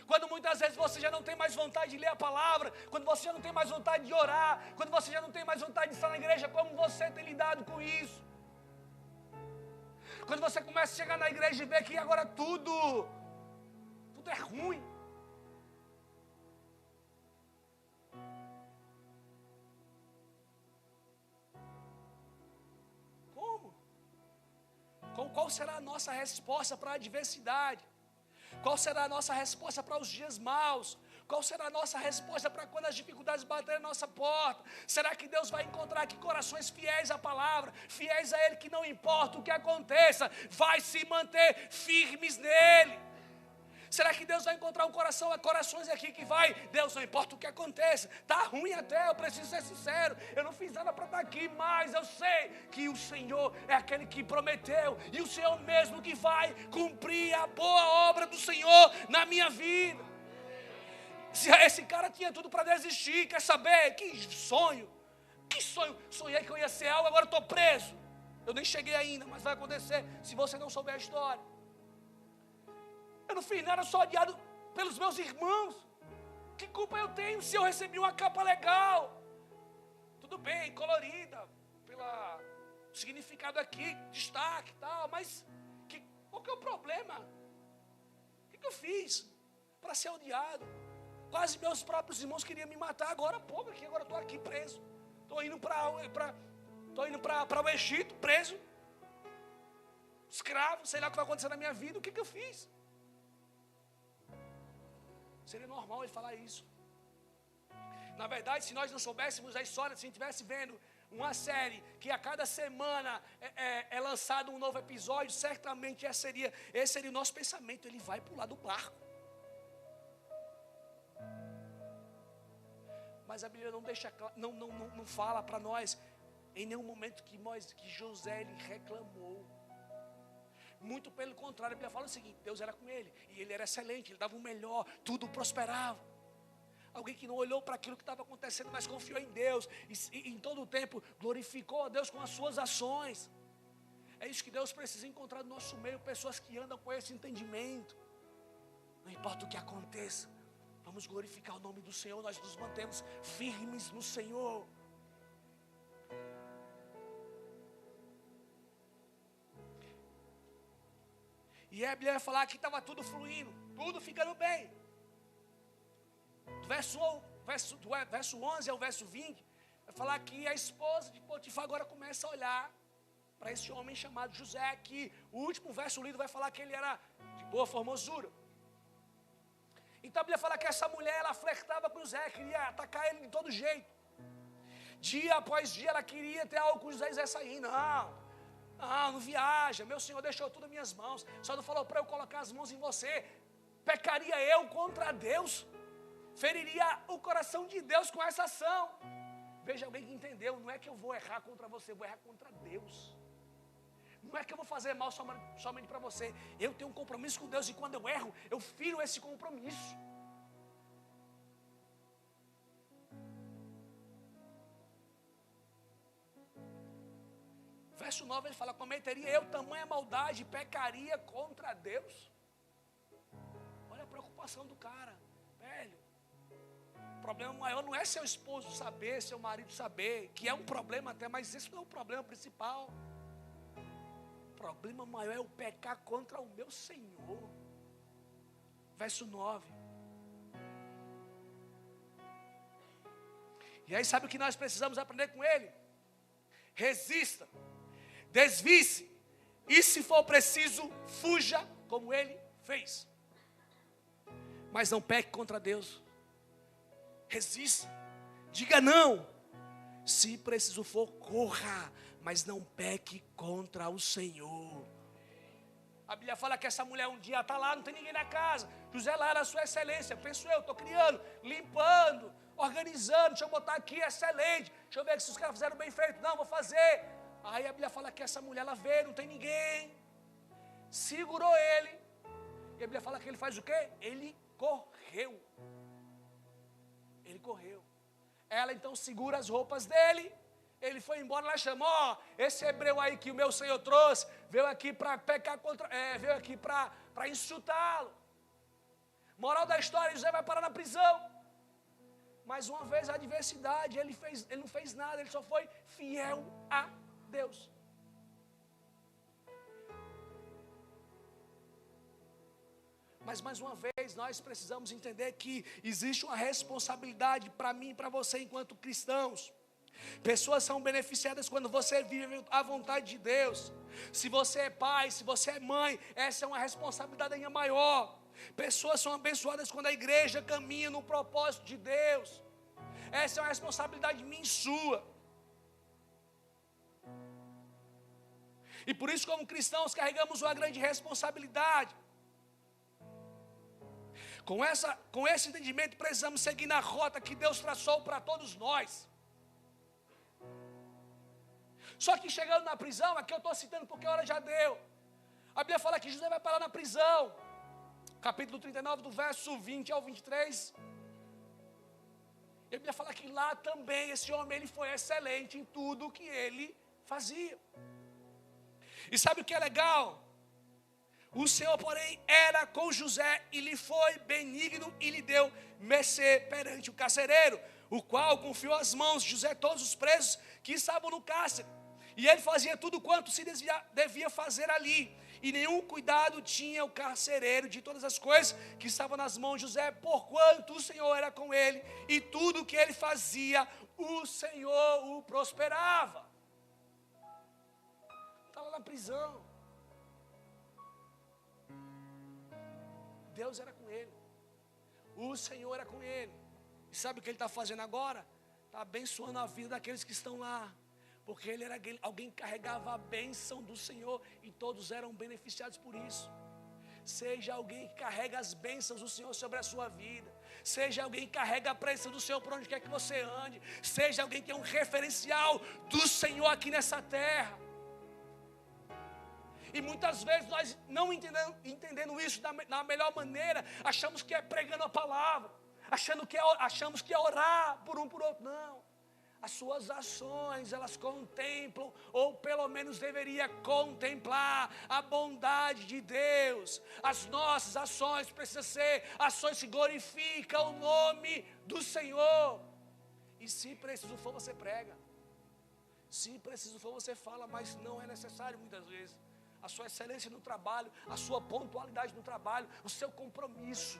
Quando muitas vezes você já não tem mais vontade de ler a palavra, quando você já não tem mais vontade de orar, quando você já não tem mais vontade de estar na igreja, como você tem lidado com isso? Quando você começa a chegar na igreja e ver que agora tudo é ruim. Como? Qual será a nossa resposta para a adversidade? Qual será a nossa resposta para os dias maus? Qual será a nossa resposta para quando as dificuldades baterem na nossa porta? Será que Deus vai encontrar aqui corações fiéis à palavra, fiéis a Ele, que não importa o que aconteça, vai se manter firmes nele? Será que Deus vai encontrar corações aqui que vai, Deus, não importa o que aconteça, está ruim até, eu preciso ser sincero, eu não fiz nada para estar aqui, mas eu sei que o Senhor é aquele que prometeu, e o Senhor mesmo que vai cumprir a boa obra do Senhor na minha vida. Se esse cara tinha tudo para desistir, quer saber? Que sonho, sonhei que eu ia ser algo, agora estou preso. Eu nem cheguei ainda, mas vai acontecer se você não souber a história. Eu não fiz nada, só adiado pelos meus irmãos. Que culpa eu tenho se eu recebi uma capa legal? Tudo bem, colorida, pelo significado aqui, destaque e tal, mas qual que é o problema? O que eu fiz para ser odiado? Quase meus próprios irmãos queriam me matar agora, agora eu estou aqui preso. Estou indo para o Egito, preso, escravo, sei lá o que vai acontecer na minha vida, o que eu fiz? Seria normal ele falar isso. Na verdade, se nós não soubéssemos a história, se a gente estivesse vendo uma série que a cada semana é lançado um novo episódio, certamente esse seria o nosso pensamento. Ele vai pular do barco. Mas a Bíblia não fala para nós em nenhum momento que José ele reclamou. Muito pelo contrário, a Bíblia fala o seguinte: Deus era com ele, e ele era excelente, ele dava o melhor, tudo prosperava. Alguém que não olhou para aquilo que estava acontecendo, mas confiou em Deus, e em todo o tempo glorificou a Deus com as suas ações. É isso que Deus precisa encontrar no nosso meio, pessoas que andam com esse entendimento. Não importa o que aconteça, vamos glorificar o nome do Senhor, nós nos mantemos firmes no Senhor. E a Bíblia vai falar que estava tudo fluindo, tudo ficando bem. Do verso 11 ao verso 20, vai falar que a esposa de Potifar agora começa a olhar para esse homem chamado José, que o último verso lido vai falar que ele era de boa formosura. Então a Bíblia fala que essa mulher, ela flertava com José, queria atacar ele de todo jeito. Dia após dia ela queria ter algo com José e José sair. Não viaja, meu Senhor deixou tudo em minhas mãos, só não falou para eu colocar as mãos em você. Pecaria eu contra Deus? Feriria o coração de Deus com essa ação? Veja, alguém que entendeu, não é que eu vou errar contra você, eu vou errar contra Deus. Não é que eu vou fazer mal somente para você, eu tenho um compromisso com Deus, e quando eu erro, eu firo esse compromisso. Verso 9 ele fala: cometeria eu tamanha maldade, pecaria contra Deus? Olha a preocupação do cara, velho. O problema maior não é seu esposo saber, seu marido saber, que é um problema até, mas esse não é o problema principal. O problema maior é o pecar contra o meu Senhor. Verso 9. E aí sabe o que nós precisamos aprender com ele? Resista, desvie-se, e se for preciso, fuja como ele fez. Mas não peque contra Deus. Resista, diga não. Se preciso for, corra, mas não peque contra o Senhor. A Bíblia fala que essa mulher um dia está lá, não tem ninguém na casa. José lá era a sua excelência. Penso eu, estou criando, limpando, organizando. Deixa eu botar aqui, excelente. Deixa eu ver se os caras fizeram bem feito. Não, vou fazer. Aí a Bíblia fala que essa mulher, ela veio, não tem ninguém. Segurou ele. E a Bíblia fala que ele faz o quê? Ele correu. Ele correu. Ela então segura as roupas dele. Ele foi embora, ela chamou: esse hebreu aí que o meu Senhor trouxe, veio aqui para pecar contra, veio aqui para insultá-lo. Moral da história: José vai parar na prisão. Mais uma vez a adversidade, ele não fez nada, ele só foi fiel a Deus. Mas mais uma vez nós precisamos entender que existe uma responsabilidade para mim e para você enquanto cristãos. Pessoas são beneficiadas quando você vive a vontade de Deus. Se você é pai, se você é mãe, essa é uma responsabilidade ainda maior. Pessoas são abençoadas quando a igreja caminha no propósito de Deus. Essa é uma responsabilidade minha e sua. E por isso, como cristãos, carregamos uma grande responsabilidade. Com esse entendimento, precisamos seguir na rota que Deus traçou para todos nós. Só que chegando na prisão, aqui eu estou citando porque a hora já deu. A Bíblia fala que José vai parar na prisão. Capítulo 39, do verso 20 ao 23. E a Bíblia fala que lá também esse homem ele foi excelente em tudo que ele fazia. E sabe o que é legal? O Senhor, porém, era com José e lhe foi benigno e lhe deu mercê perante o carcereiro, o qual confiou às mãos de José todos os presos que estavam no cárcere. E ele fazia tudo quanto se devia fazer ali. E nenhum cuidado tinha o carcereiro de todas as coisas que estavam nas mãos de José, porquanto o Senhor era com ele, e tudo o que ele fazia, o Senhor o prosperava. Estava na prisão. Deus era com ele. O Senhor era com ele. E sabe o que ele está fazendo agora? Está abençoando a vida daqueles que estão lá. Porque ele era alguém que carregava a bênção do Senhor e todos eram beneficiados por isso. Seja alguém que carrega as bênçãos do Senhor sobre a sua vida. Seja alguém que carrega a presença do Senhor por onde quer que você ande. Seja alguém que é um referencial do Senhor aqui nessa terra. E muitas vezes nós não entendendo isso da melhor maneira, achamos que é pregando a palavra, achamos que é orar por um por outro. Não. As suas ações, elas contemplam, ou pelo menos deveria contemplar a bondade de Deus. As nossas ações precisam ser ações que glorificam o nome do Senhor. E se preciso for, você prega. Se preciso for, você fala, mas não é necessário muitas vezes. A sua excelência no trabalho, a sua pontualidade no trabalho, o seu compromisso,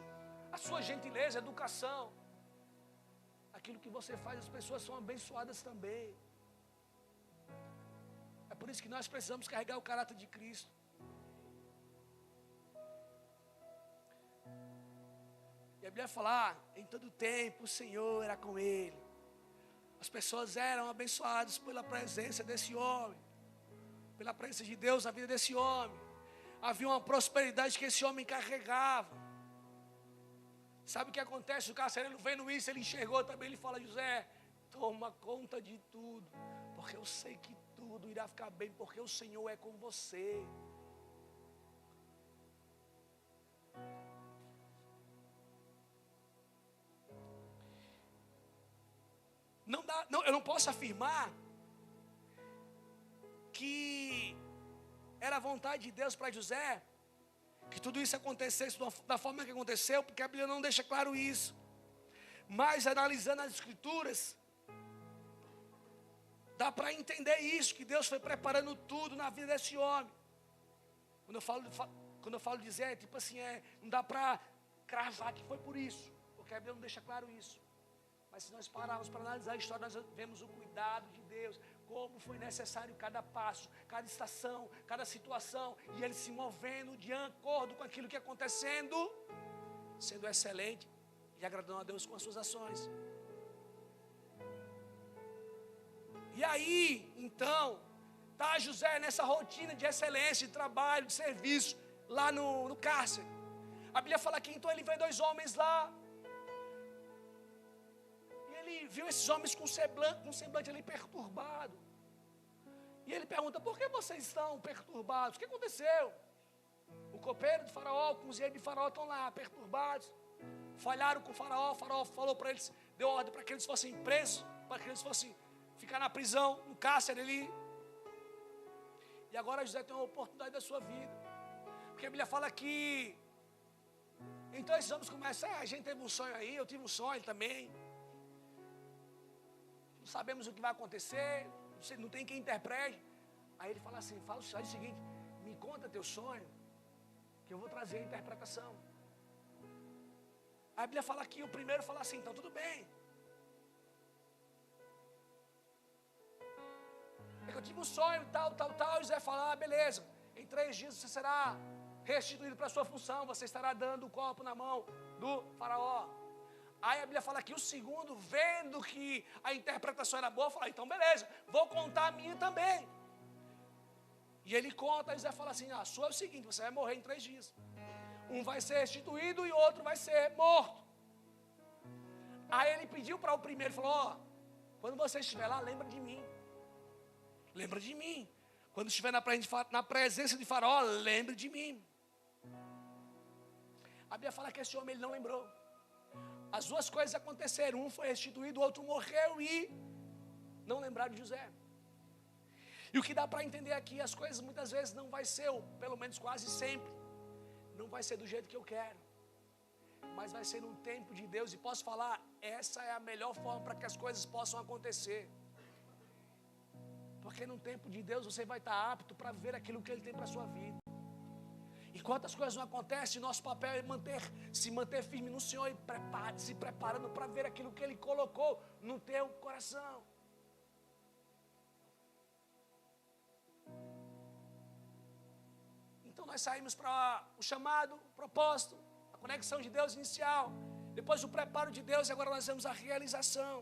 a sua gentileza, a educação. Aquilo que você faz, as pessoas são abençoadas também. É por isso que nós precisamos carregar o caráter de Cristo. E a Bíblia fala, em todo tempo o Senhor era com ele. As pessoas eram abençoadas pela presença desse homem, pela presença de Deus na vida desse homem. Havia uma prosperidade que esse homem carregava. Sabe o que acontece? O carcereiro vendo isso, ele enxergou também, ele fala, José, toma conta de tudo, porque eu sei que tudo irá ficar bem, porque o Senhor é com você. Eu não posso afirmar que era a vontade de Deus para José, que tudo isso acontecesse da forma que aconteceu, porque a Bíblia não deixa claro isso. Mas analisando as Escrituras, dá para entender isso, que Deus foi preparando tudo na vida desse homem. Quando eu falo dizer, tipo assim, não dá para cravar que foi por isso, porque a Bíblia não deixa claro isso. Mas se nós pararmos para analisar a história, nós vemos o cuidado de Deus, como foi necessário cada passo, cada estação, cada situação, e ele se movendo de acordo com aquilo que ia acontecendo, sendo excelente e agradando a Deus com as suas ações. E aí, então, está José nessa rotina de excelência, de trabalho, de serviço, lá no cárcere. A Bíblia fala que então ele vê dois homens lá, ele viu esses homens com um semblante ali perturbado. E ele pergunta, por que vocês estão perturbados? O que aconteceu? O copeiro de Faraó, o cozinheiro de Faraó estão lá perturbados. Falharam com o Faraó falou para eles, deu ordem para que eles fossem presos, para que eles fossem ficar na prisão, no cárcere ali. E agora José tem uma oportunidade da sua vida. Porque a Bíblia fala que então esses homens começam, a gente teve um sonho aí, eu tive um sonho também. Não sabemos o que vai acontecer, não tem quem interprete. Aí ele fala assim, faz o seguinte, me conta teu sonho, que eu vou trazer a interpretação. A Bíblia fala que o primeiro fala assim, então tudo bem. É que eu tive um sonho, tal, e José fala, beleza, em 3 dias você será restituído para a sua função, você estará dando o copo na mão do Faraó. Aí a Bíblia fala que o segundo, vendo que a interpretação era boa, fala, então beleza, vou contar a minha também. E ele conta, e José fala assim, a sua é o seguinte, você vai morrer em 3 dias. Um vai ser restituído e o outro vai ser morto. Aí ele pediu para o primeiro, falou, quando você estiver lá, lembra de mim. Lembra de mim. Quando estiver na presença de Faraó, lembre de mim. A Bíblia fala que esse homem ele não lembrou. As duas coisas aconteceram, um foi restituído, o outro morreu e não lembraram de José. E o que dá para entender aqui, as coisas muitas vezes não vai ser, ou pelo menos quase sempre, não vai ser do jeito que eu quero, mas vai ser no tempo de Deus. E posso falar, essa é a melhor forma para que as coisas possam acontecer. Porque no tempo de Deus você vai estar apto para ver aquilo que Ele tem para a sua vida. Enquanto as coisas não acontecem, nosso papel é se manter firme no Senhor e se preparando para ver aquilo que Ele colocou no teu coração. Então nós saímos para o chamado, o propósito, a conexão de Deus inicial, depois o preparo de Deus, e agora nós vemos a realização.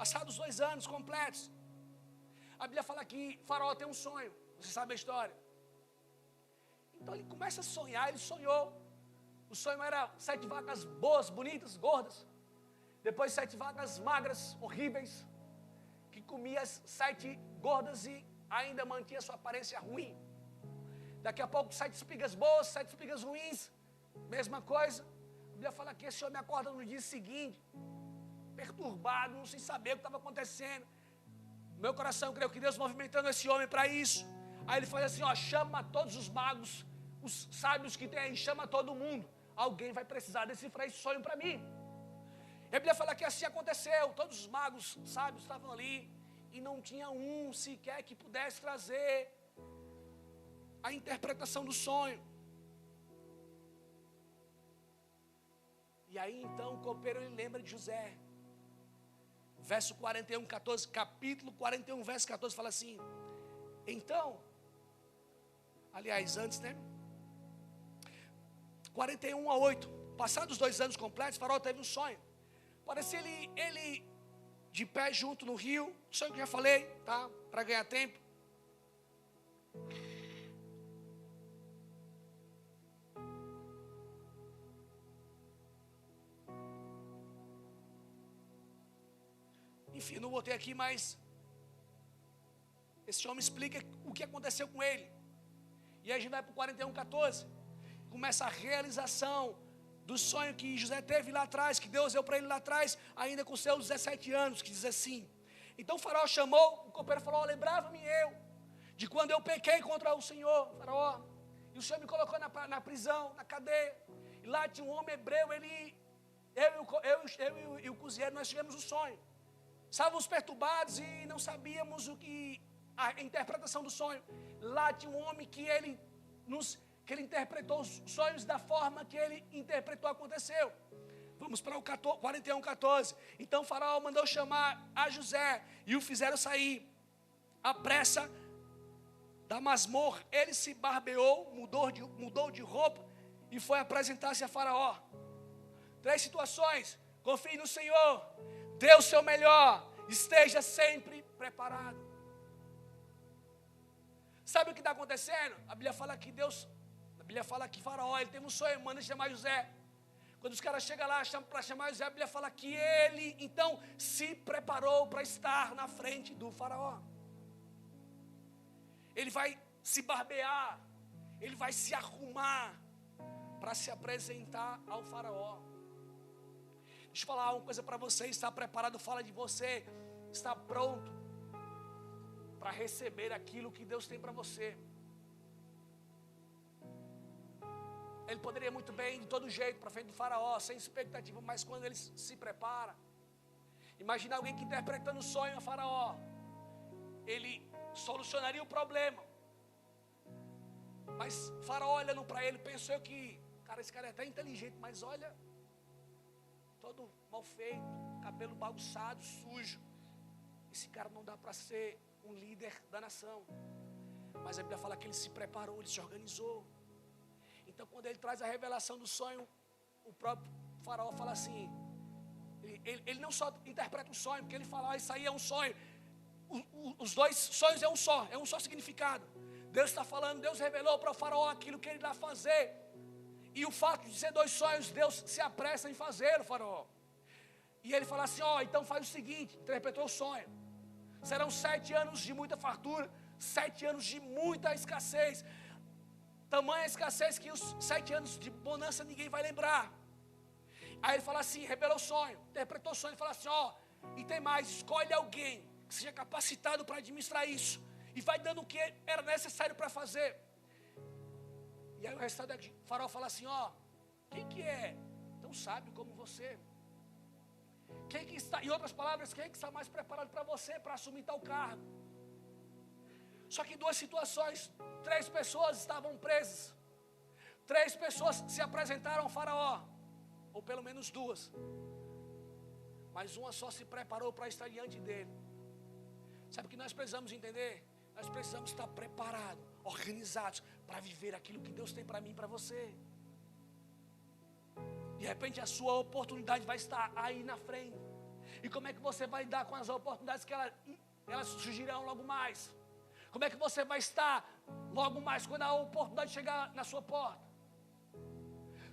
Passados 2 anos completos, a Bíblia fala que Faraó tem um sonho, você sabe a história. Então ele começa a sonhar, ele sonhou. O sonho era 7 vacas boas, bonitas, gordas. Depois 7 vacas magras, horríveis, que comiam as 7 gordas e ainda mantinha sua aparência ruim. Daqui a pouco 7 espigas boas, 7 espigas ruins, mesma coisa. A Bíblia fala que esse homem acorda no dia seguinte, perturbado, não sem saber o que estava acontecendo. Meu coração creu que Deus movimentando esse homem para isso. Aí ele faz assim, ó, chama todos os magos, os sábios que tem aí, chama todo mundo. Alguém vai precisar decifrar esse sonho para mim. E a Bíblia fala que assim aconteceu. Todos os magos sábios estavam ali e não tinha um sequer que pudesse trazer a interpretação do sonho. E aí então o copeiro ele lembra de José. Verso 41, 14, capítulo 41, verso 14, fala assim. Então, aliás, antes, né? 41 a 8, passados 2 anos completos, Faraó teve um sonho. Parecia ele de pé junto no rio, sonho que eu já falei, tá? Para ganhar tempo. Enfim, não botei aqui, mas esse homem explica o que aconteceu com ele. E aí a gente vai para o 41, 14. Começa a realização do sonho que José teve lá atrás, que Deus deu para ele lá atrás, ainda com seus 17 anos, que diz assim. Então o Faraó chamou, o copeiro falou, lembrava-me eu, de quando eu pequei contra o Senhor, Faraó. E o Senhor me colocou na prisão, na cadeia. E lá tinha um homem hebreu, eu e o cozinheiro, nós tivemos um sonho. Estávamos perturbados e não sabíamos a interpretação do sonho. Lá tinha um homem que ele interpretou os sonhos da forma que ele interpretou, aconteceu. Vamos para o 41, 14. Então o Faraó mandou chamar a José e o fizeram sair à pressa da masmorra. Ele se barbeou, mudou de roupa e foi apresentar-se a Faraó. 3 situações. Confie no Senhor. Dê o seu melhor, esteja sempre preparado. Sabe o que está acontecendo? A Bíblia fala que Faraó, ele teve um sonho, manda chamar José. Quando os caras chegam lá para chamar José, a Bíblia fala que ele, então, se preparou para estar na frente do Faraó. Ele vai se barbear, ele vai se arrumar para se apresentar ao Faraó. Deixa eu falar uma coisa para você, estar preparado fala de você, estar pronto para receber aquilo que Deus tem para você. Ele poderia muito bem, de todo jeito, para frente do Faraó, sem expectativa, mas quando ele se prepara, imagina alguém que interpretando o sonho a Faraó, ele solucionaria o problema, mas Faraó olhando para ele, pensou que, cara, esse cara é até inteligente, mas olha, todo mal feito, cabelo bagunçado, sujo. Esse cara não dá para ser um líder da nação. Mas a Bíblia fala que ele se preparou, ele se organizou. Então quando ele traz a revelação do sonho, o próprio Faraó fala assim, ele não só interpreta um sonho, porque ele fala, isso aí é um sonho. Os 2 sonhos é um só significado. Deus está falando, Deus revelou para o Faraó aquilo que ele vai fazer. E o fato de ser 2 sonhos, Deus se apressa em fazer, o Faraó. E ele fala assim, então faz o seguinte, interpretou o sonho. Serão 7 anos de muita fartura, 7 anos de muita escassez. Tamanha escassez que os 7 anos de bonança ninguém vai lembrar. Aí ele fala assim, revelou o sonho, interpretou o sonho, e fala assim, e tem mais, escolhe alguém que seja capacitado para administrar isso. e vai dando o que era necessário para fazer. E aí o restante do farol fala assim, ó, quem que é tão sábio como você? Quem que está, em outras palavras, quem que está mais preparado para você, para assumir tal cargo? Só que em duas situações, 3 pessoas estavam presas. 3 pessoas se apresentaram ao faraó, ou pelo menos 2. Mas uma só se preparou para estar diante dele. Sabe o que nós precisamos entender? Nós precisamos estar preparados, organizados, para viver aquilo que Deus tem para mim e para você. De repente a sua oportunidade vai estar aí na frente. E como é que você vai lidar com as oportunidades que elas surgirão logo mais? Como é que você vai estar logo mais quando a oportunidade chegar na sua porta?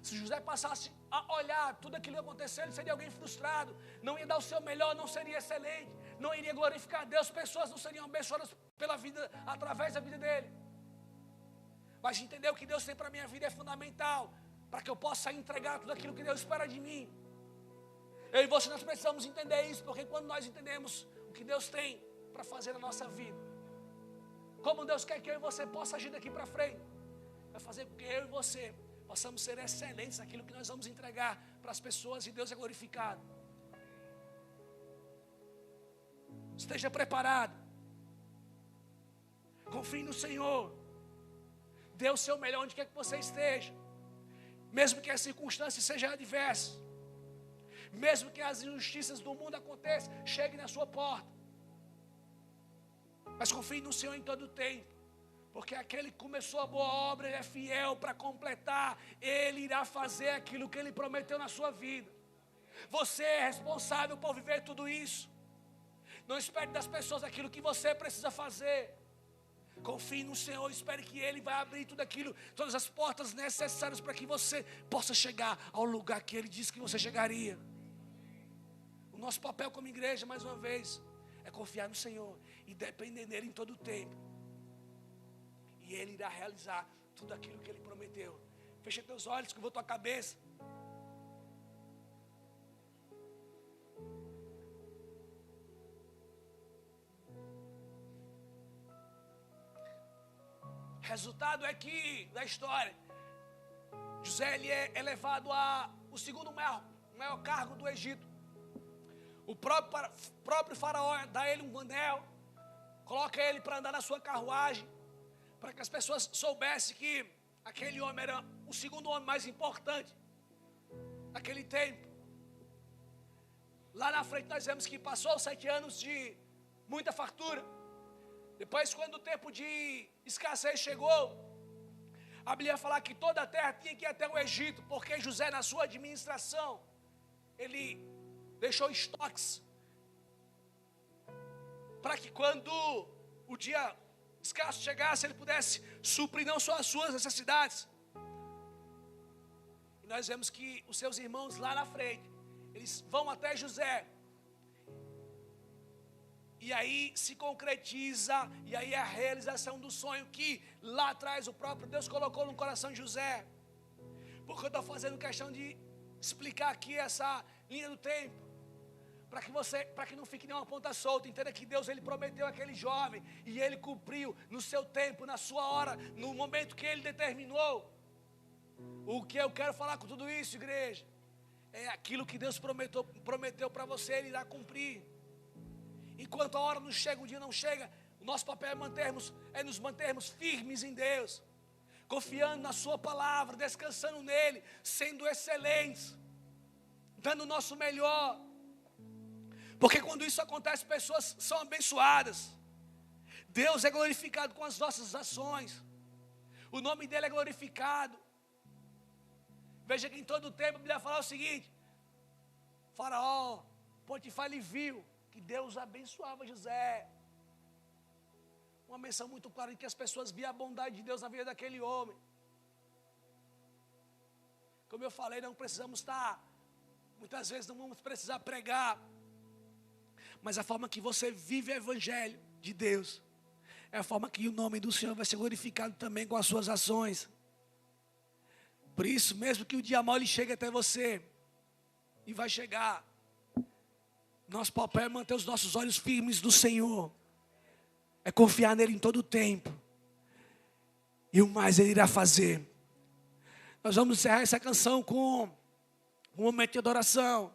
Se José passasse a olhar tudo aquilo que aconteceu, ele seria alguém frustrado, não ia dar o seu melhor, não seria excelente, não iria glorificar a Deus, pessoas não seriam abençoadas pela vida, através da vida dele. Mas entender o que Deus tem para a minha vida é fundamental, para que eu possa entregar tudo aquilo que Deus espera de mim. Eu e você, nós precisamos entender isso, porque quando nós entendemos o que Deus tem para fazer na nossa vida, como Deus quer que eu e você possa agir daqui para frente, vai fazer com que eu e você possamos ser excelentes naquilo que nós vamos entregar para as pessoas e Deus é glorificado. Esteja preparado. Confie no Senhor. Dê o seu melhor onde quer que você esteja. Mesmo que as circunstâncias sejam adversas. Mesmo que as injustiças do mundo aconteçam, cheguem na sua porta. Mas confie no Senhor em todo o tempo. Porque aquele que começou a boa obra, ele é fiel para completar. Ele irá fazer aquilo que ele prometeu na sua vida. Você é responsável por viver tudo isso. Não espere das pessoas aquilo que você precisa fazer. Confie no Senhor, espere que Ele vai abrir tudo aquilo, todas as portas necessárias para que você possa chegar ao lugar que Ele disse que você chegaria. O nosso papel como igreja, mais uma vez, é confiar no Senhor e depender dEle em todo o tempo. E Ele irá realizar tudo aquilo que Ele prometeu. Fecha teus olhos, curva tua cabeça. Resultado é que, da história, José ele é elevado o segundo maior cargo do Egito. O próprio faraó dá ele um anel, coloca ele para andar na sua carruagem, para que as pessoas soubessem que aquele homem era o segundo homem mais importante naquele tempo. Lá na frente nós vemos que passou 7 anos de muita fartura. Depois, quando o tempo de escassez chegou, a Bíblia fala que toda a terra tinha que ir até o Egito, porque José, na sua administração, ele deixou estoques, para que quando o dia escasso chegasse, ele pudesse suprir não só as suas necessidades. E nós vemos que os seus irmãos lá na frente, eles vão até José. E aí se concretiza, e aí é a realização do sonho que lá atrás o próprio Deus colocou no coração de José. Porque eu estou fazendo questão de explicar aqui essa linha do tempo, para que não fique nenhuma ponta solta. Entenda que Deus ele prometeu aquele jovem, e ele cumpriu no seu tempo, na sua hora, no momento que ele determinou. O que eu quero falar com tudo isso, igreja, é aquilo que Deus prometeu para você, Ele irá cumprir. Enquanto a hora não chega, o dia não chega, o nosso papel é nos mantermos firmes em Deus, confiando na sua palavra, descansando nele, sendo excelentes, dando o nosso melhor. Porque quando isso acontece, pessoas são abençoadas. Deus é glorificado com as nossas ações. O nome dele é glorificado. Veja que em todo o tempo a Bíblia fala o seguinte: Faraó, Potifar, ele viu que Deus abençoava José. Uma menção muito clara em que as pessoas viam a bondade de Deus na vida daquele homem. Como eu falei, não precisamos estar, muitas vezes não vamos precisar pregar, mas a forma que você vive o Evangelho de Deus é a forma que o nome do Senhor vai ser glorificado também com as suas ações. Por isso, mesmo que o dia mal ele chegue até você, e vai chegar, nosso papel é manter os nossos olhos firmes do Senhor. é confiar nele em todo o tempo. E o mais ele irá fazer. Nós vamos encerrar essa canção com um momento de adoração.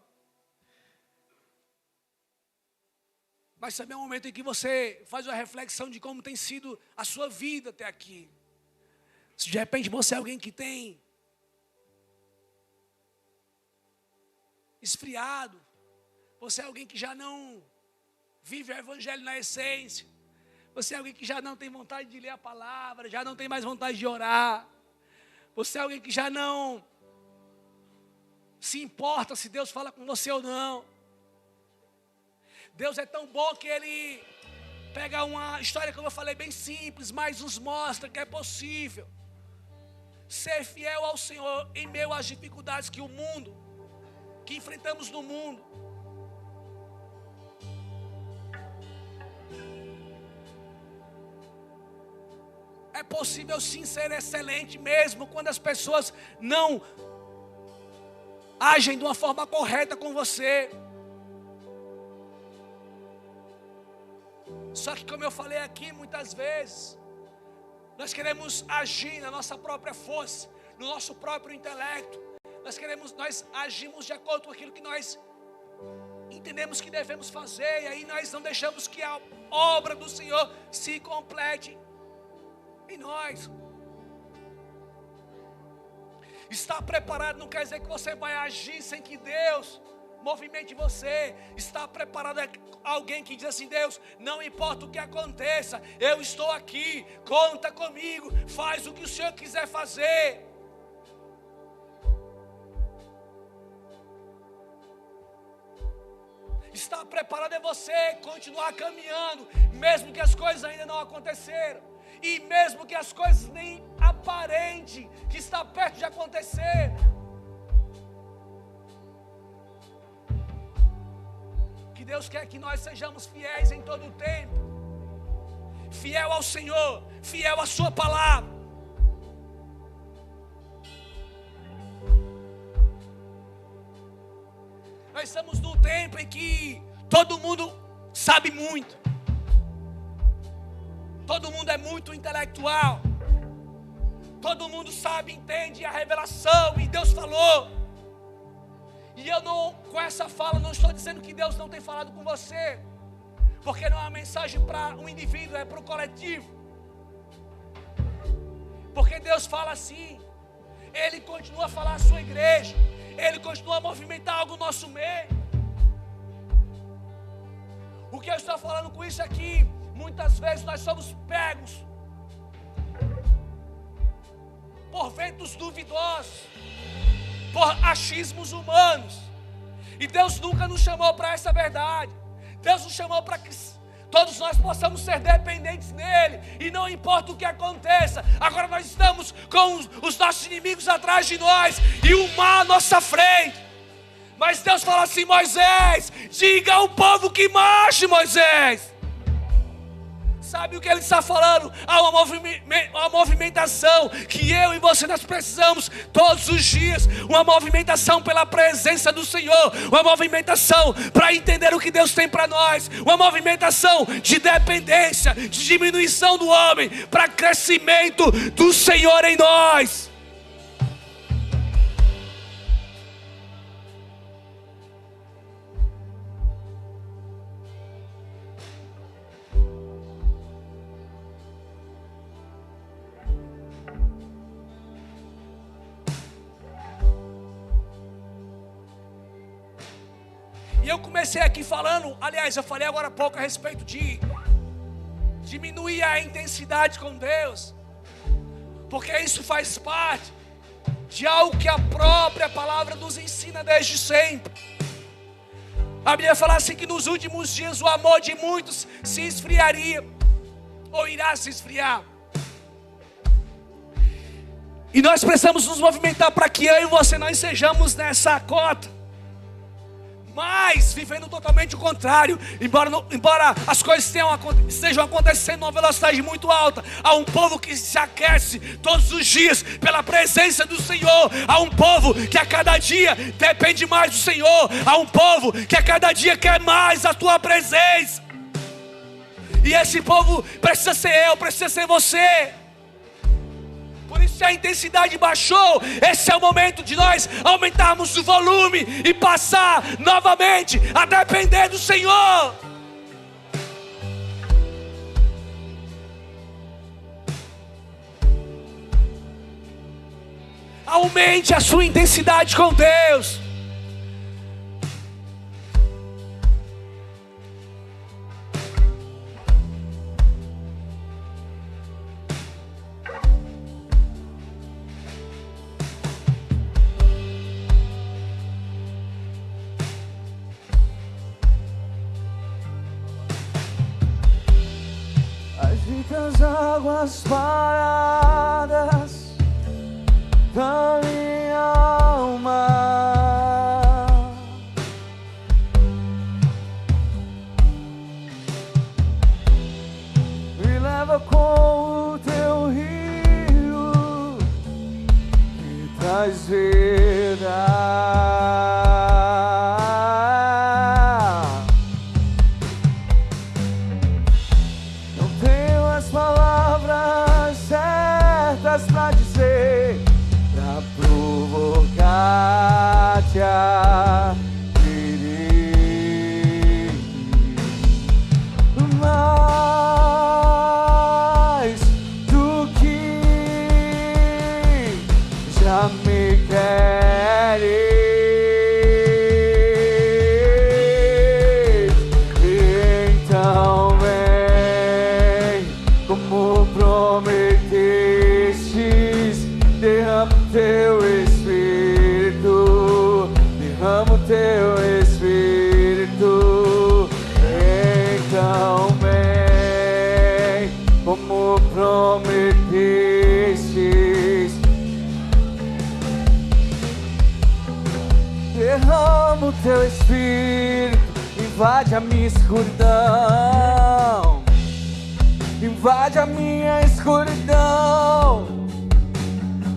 Mas também é um momento em que você faz uma reflexão de como tem sido a sua vida até aqui. Se de repente você é alguém que tem esfriado, você é alguém que já não vive o evangelho na essência, você é alguém que já não tem vontade de ler a palavra, já não tem mais vontade de orar, você é alguém que já não se importa se Deus fala com você ou não. Deus é tão bom que Ele pega uma história, como eu falei, bem simples, mas nos mostra que é possível ser fiel ao Senhor em meio às dificuldades que enfrentamos no mundo. É possível sim ser excelente mesmo quando as pessoas não agem de uma forma correta com você. Só que, como eu falei aqui muitas vezes, nós queremos agir na nossa própria força, no nosso próprio intelecto. Nós agimos de acordo com aquilo que nós entendemos que devemos fazer, e aí nós não deixamos que a obra do Senhor se complete em nós. Estar preparado não quer dizer que você vai agir sem que Deus movimente você. Está preparado é alguém que diz assim: Deus, não importa o que aconteça, eu estou aqui, conta comigo, faz o que o Senhor quiser fazer. Estar preparado é você continuar caminhando, mesmo que as coisas ainda não aconteceram, e mesmo que as coisas nem aparente que está perto de acontecer. Deus quer que nós sejamos fiéis em todo o tempo, fiel ao Senhor, fiel à sua palavra. Nós estamos num tempo em que todo mundo sabe muito, todo mundo é muito intelectual, todo mundo sabe, entende a revelação, e Deus falou. E eu não, com essa fala, não estou dizendo que Deus não tem falado com você, porque não é uma mensagem para um indivíduo, é para o coletivo. Porque Deus fala assim, Ele continua a falar à sua igreja, Ele continua a movimentar algo no nosso meio. O que eu estou falando com isso é que muitas vezes nós somos pegos por ventos duvidosos, por achismos humanos. E Deus nunca nos chamou para essa verdade. Deus nos chamou para que todos nós possamos ser dependentes nele, e não importa o que aconteça. Agora nós estamos com os nossos inimigos atrás de nós e o mar à nossa frente. Mas Deus fala assim: Moisés, diga ao povo que marche, Moisés. Sabe o que ele está falando? Há uma movimentação que eu e você nós precisamos todos os dias. Uma movimentação pela presença do Senhor. Uma movimentação para entender o que Deus tem para nós. Uma movimentação de dependência, de diminuição do homem, para crescimento do Senhor em nós. E eu comecei aqui falando, aliás, eu falei agora há pouco a respeito de diminuir a intensidade com Deus, porque isso faz parte de algo que a própria palavra nos ensina desde sempre. A Bíblia fala assim que nos últimos dias o amor de muitos se esfriaria, ou irá se esfriar. E nós precisamos nos movimentar para que eu e você não sejamos nessa cota. Mas vivendo totalmente o contrário, embora as coisas estejam acontecendo numa velocidade muito alta, há um povo que se aquece todos os dias pela presença do Senhor, há um povo que a cada dia depende mais do Senhor, há um povo que a cada dia quer mais a tua presença. E esse povo precisa ser eu, precisa ser você. Por isso, se a intensidade baixou, esse é o momento de nós aumentarmos o volume e passar novamente a depender do Senhor. Aumente a sua intensidade com Deus. Agita as águas paradas da minha alma, me leva com o teu rio que traz vida. Não tenho as palavras certas pra dizer, pra provocar-te a querer mais do que já me queres. Então vem, como prometestes, derrama o teu Espírito, derrama o teu Espírito. Então vem, como prometestes, derrama o teu Espírito, invade a minha escuridão, invade a minha escuridão,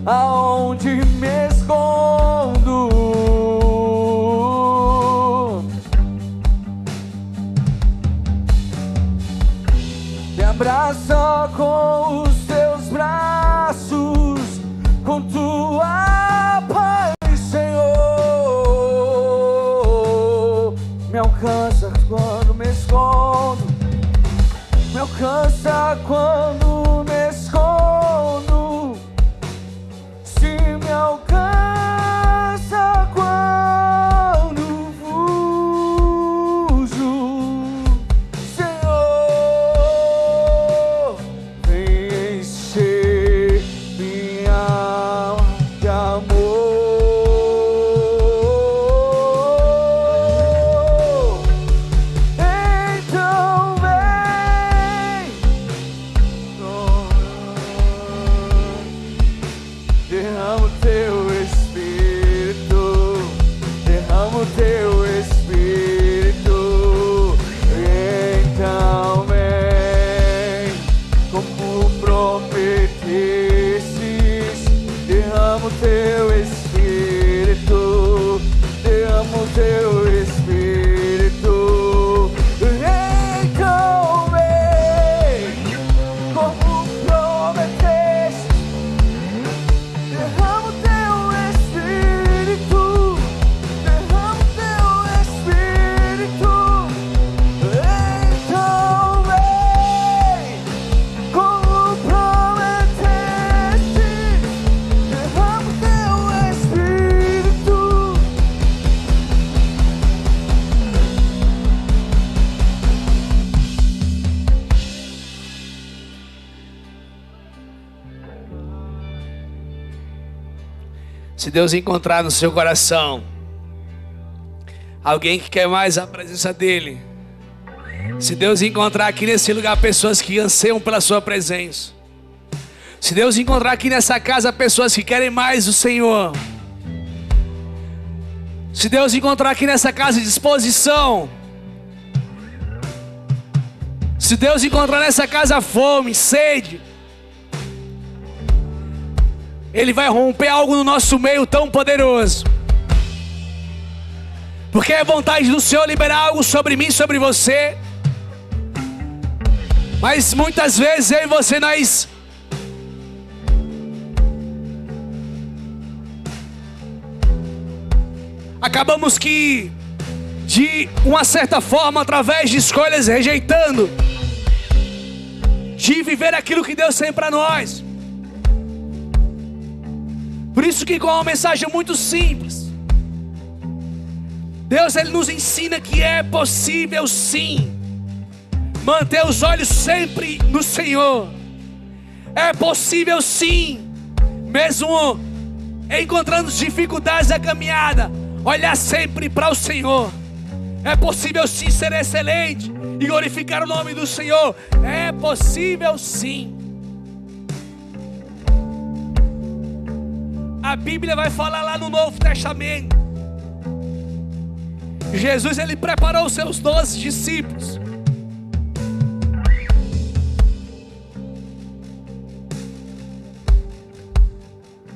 aonde me escondo. Me abraça com os teus braços, com tua paz, Senhor. Me alcança quando me escondo, me alcança quando me escondo. Se me alcança quando fujo, Senhor, vem encher minha alma de amor. Então vem, derrama o teu Espírito, derrama o teu Espírito. Então vem, como prometestes, derrama o teu Espírito, derrama o teu Espírito. Então vem, como prometestes, derrama o teu Espírito, derrama o teu Espírito. Então vem, como prometeste, derrama o teu Espírito. Se Deus encontrar no seu coração alguém que quer mais a presença dEle, se Deus encontrar aqui nesse lugar pessoas que anseiam pela sua presença, se Deus encontrar aqui nessa casa pessoas que querem mais o Senhor, se Deus encontrar aqui nessa casa disposição, se Deus encontrar nessa casa fome, sede, Ele vai romper algo no nosso meio tão poderoso. Porque é vontade do Senhor liberar algo sobre mim, sobre você. Mas muitas vezes eu e você, nós acabamos que, de uma certa forma, através de escolhas, rejeitando de viver aquilo que Deus tem para nós. Por isso que, com uma mensagem muito simples, Deus, Ele nos ensina que é possível sim manter os olhos sempre no Senhor. É possível sim, mesmo encontrando dificuldades da caminhada, olhar sempre para o Senhor. É possível sim ser excelente e glorificar o nome do Senhor. É possível sim. A Bíblia vai falar lá no Novo Testamento. Jesus, Ele preparou os seus 12 discípulos.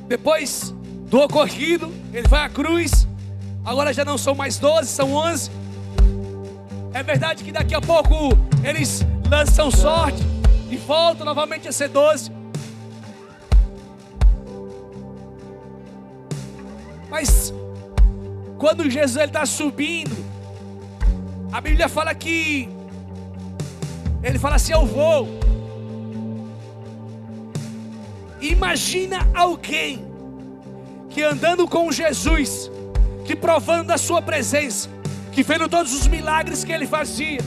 Depois do ocorrido, Ele vai à cruz. Agora já não são mais 12, são 11. É verdade que daqui a pouco eles lançam sorte e voltam novamente a ser 12. Mas quando Jesus está subindo, a Bíblia fala que Ele fala assim: eu vou. Imagina alguém que andando com Jesus, que provando da sua presença, que vendo todos os milagres que Ele fazia,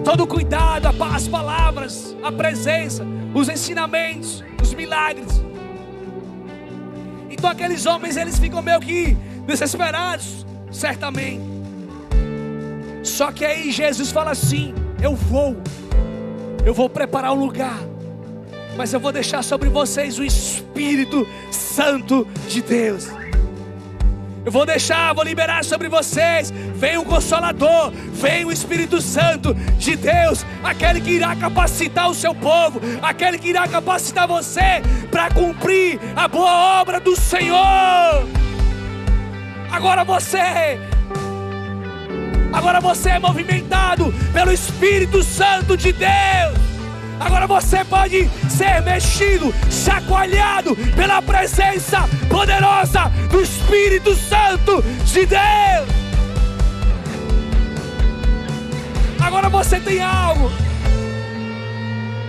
todo o cuidado, as palavras, a presença, os ensinamentos, os milagres. Então aqueles homens, eles ficam meio que desesperados, certamente. Só que aí Jesus fala assim: eu vou preparar um lugar, mas eu vou deixar sobre vocês o Espírito Santo de Deus. Eu vou liberar sobre vocês. Vem o Consolador, vem o Espírito Santo de Deus, aquele que irá capacitar o seu povo, aquele que irá capacitar você para cumprir a boa obra do Senhor. Agora você é movimentado pelo Espírito Santo de Deus. Agora você pode ser mexido, chacoalhado pela presença poderosa do Espírito Santo de Deus. Agora você tem algo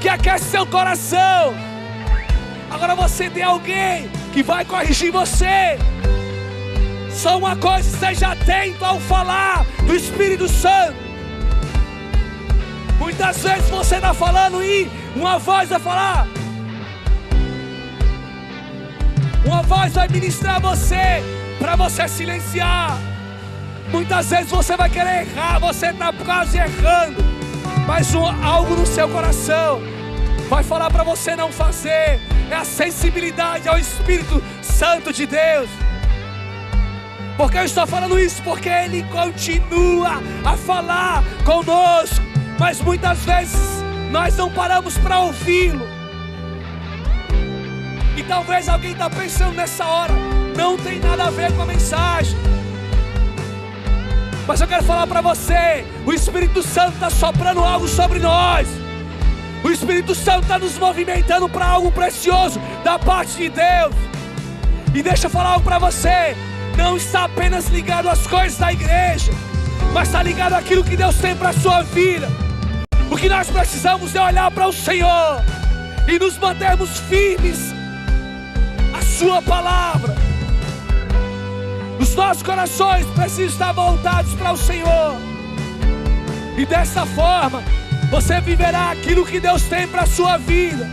que aquece seu coração. Agora você tem alguém que vai corrigir você. Só uma coisa: esteja atento ao falar do Espírito Santo. Muitas vezes você está falando e uma voz vai falar, uma voz vai ministrar você para você silenciar. Muitas vezes você vai querer errar, você está quase errando, mas algo no seu coração vai falar para você não fazer. É a sensibilidade ao Espírito Santo de Deus. Porque eu estou falando isso? Porque Ele continua a falar conosco, mas muitas vezes nós não paramos para ouvi-lo. E talvez alguém está pensando nessa hora: não tem nada a ver com a mensagem. Mas eu quero falar para você: o Espírito Santo está soprando algo sobre nós. O Espírito Santo está nos movimentando para algo precioso da parte de Deus. E deixa eu falar algo para você: não está apenas ligado às coisas da igreja, mas está ligado àquilo que Deus tem para a sua vida. O que nós precisamos é olhar para o Senhor e nos mantermos firmes à sua palavra. Os nossos corações precisam estar voltados para o Senhor, e dessa forma você viverá aquilo que Deus tem para a sua vida.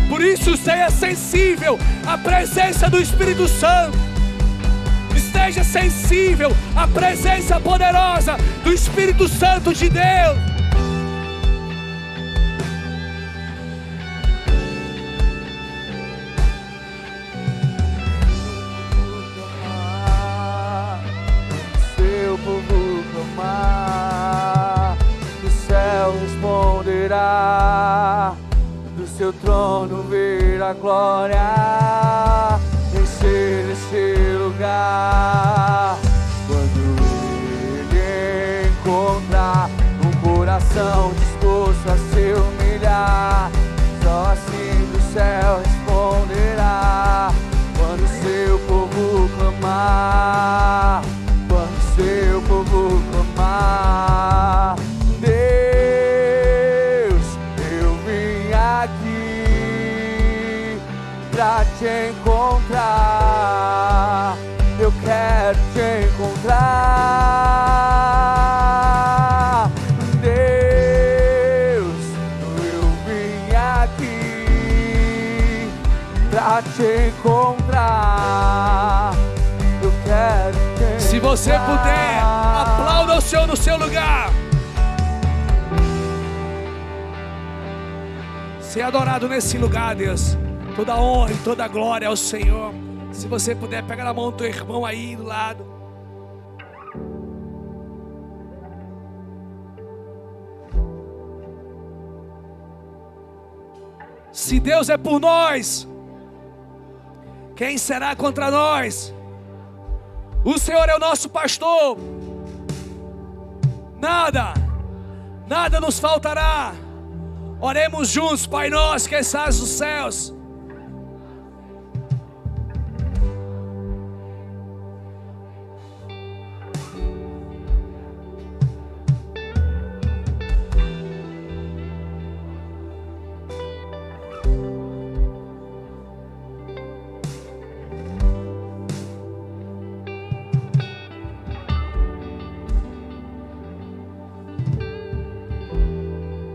Por isso, seja sensível à presença do Espírito Santo. Esteja sensível à presença poderosa do Espírito Santo de Deus. Seu povo clamar, do céu responderá, do seu trono vir a glória, encher este lugar. Quando Ele encontrar um coração encontrar. Eu quero te Se você puder, aplauda o Senhor no seu lugar. Ser adorado nesse lugar, Deus. Toda honra e toda glória ao Senhor. Se você puder, pega na mão do teu irmão aí do lado. Se Deus é por nós, quem será contra nós? O Senhor é o nosso pastor. Nada nos faltará. Oremos juntos. Pai nosso que estás nos céus.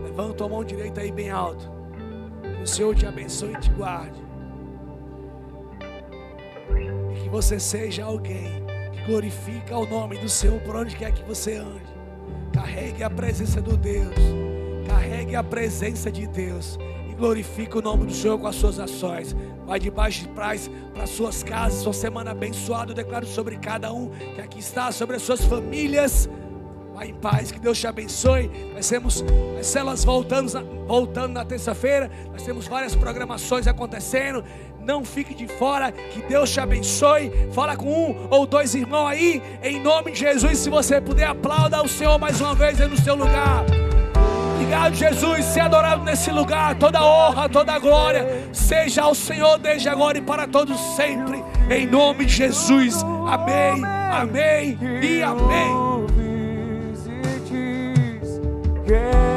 Levanta a mão direita aí bem alto. Que o Senhor te abençoe e te guarde. E que você seja alguém que glorifica o nome do Senhor por onde quer que você ande. Carregue a presença do Deus. Carregue a presença de Deus. E glorifique o nome do Senhor com as suas ações. Vai debaixo de paz para suas casas. Sua semana abençoada. Eu declaro sobre cada um que aqui está, sobre as suas famílias. Vai em paz, que Deus te abençoe. Nós temos as células voltando na terça-feira. Nós temos várias programações acontecendo. Não fique de fora, que Deus te abençoe. Fala com um ou dois irmãos aí, em nome de Jesus. Se você puder, aplauda ao Senhor mais uma vez aí no seu lugar. Obrigado, Jesus, ser adorado nesse lugar. Toda honra, toda glória seja ao Senhor desde agora e para todos sempre. Em nome de Jesus, amém, amém e amém. Yeah.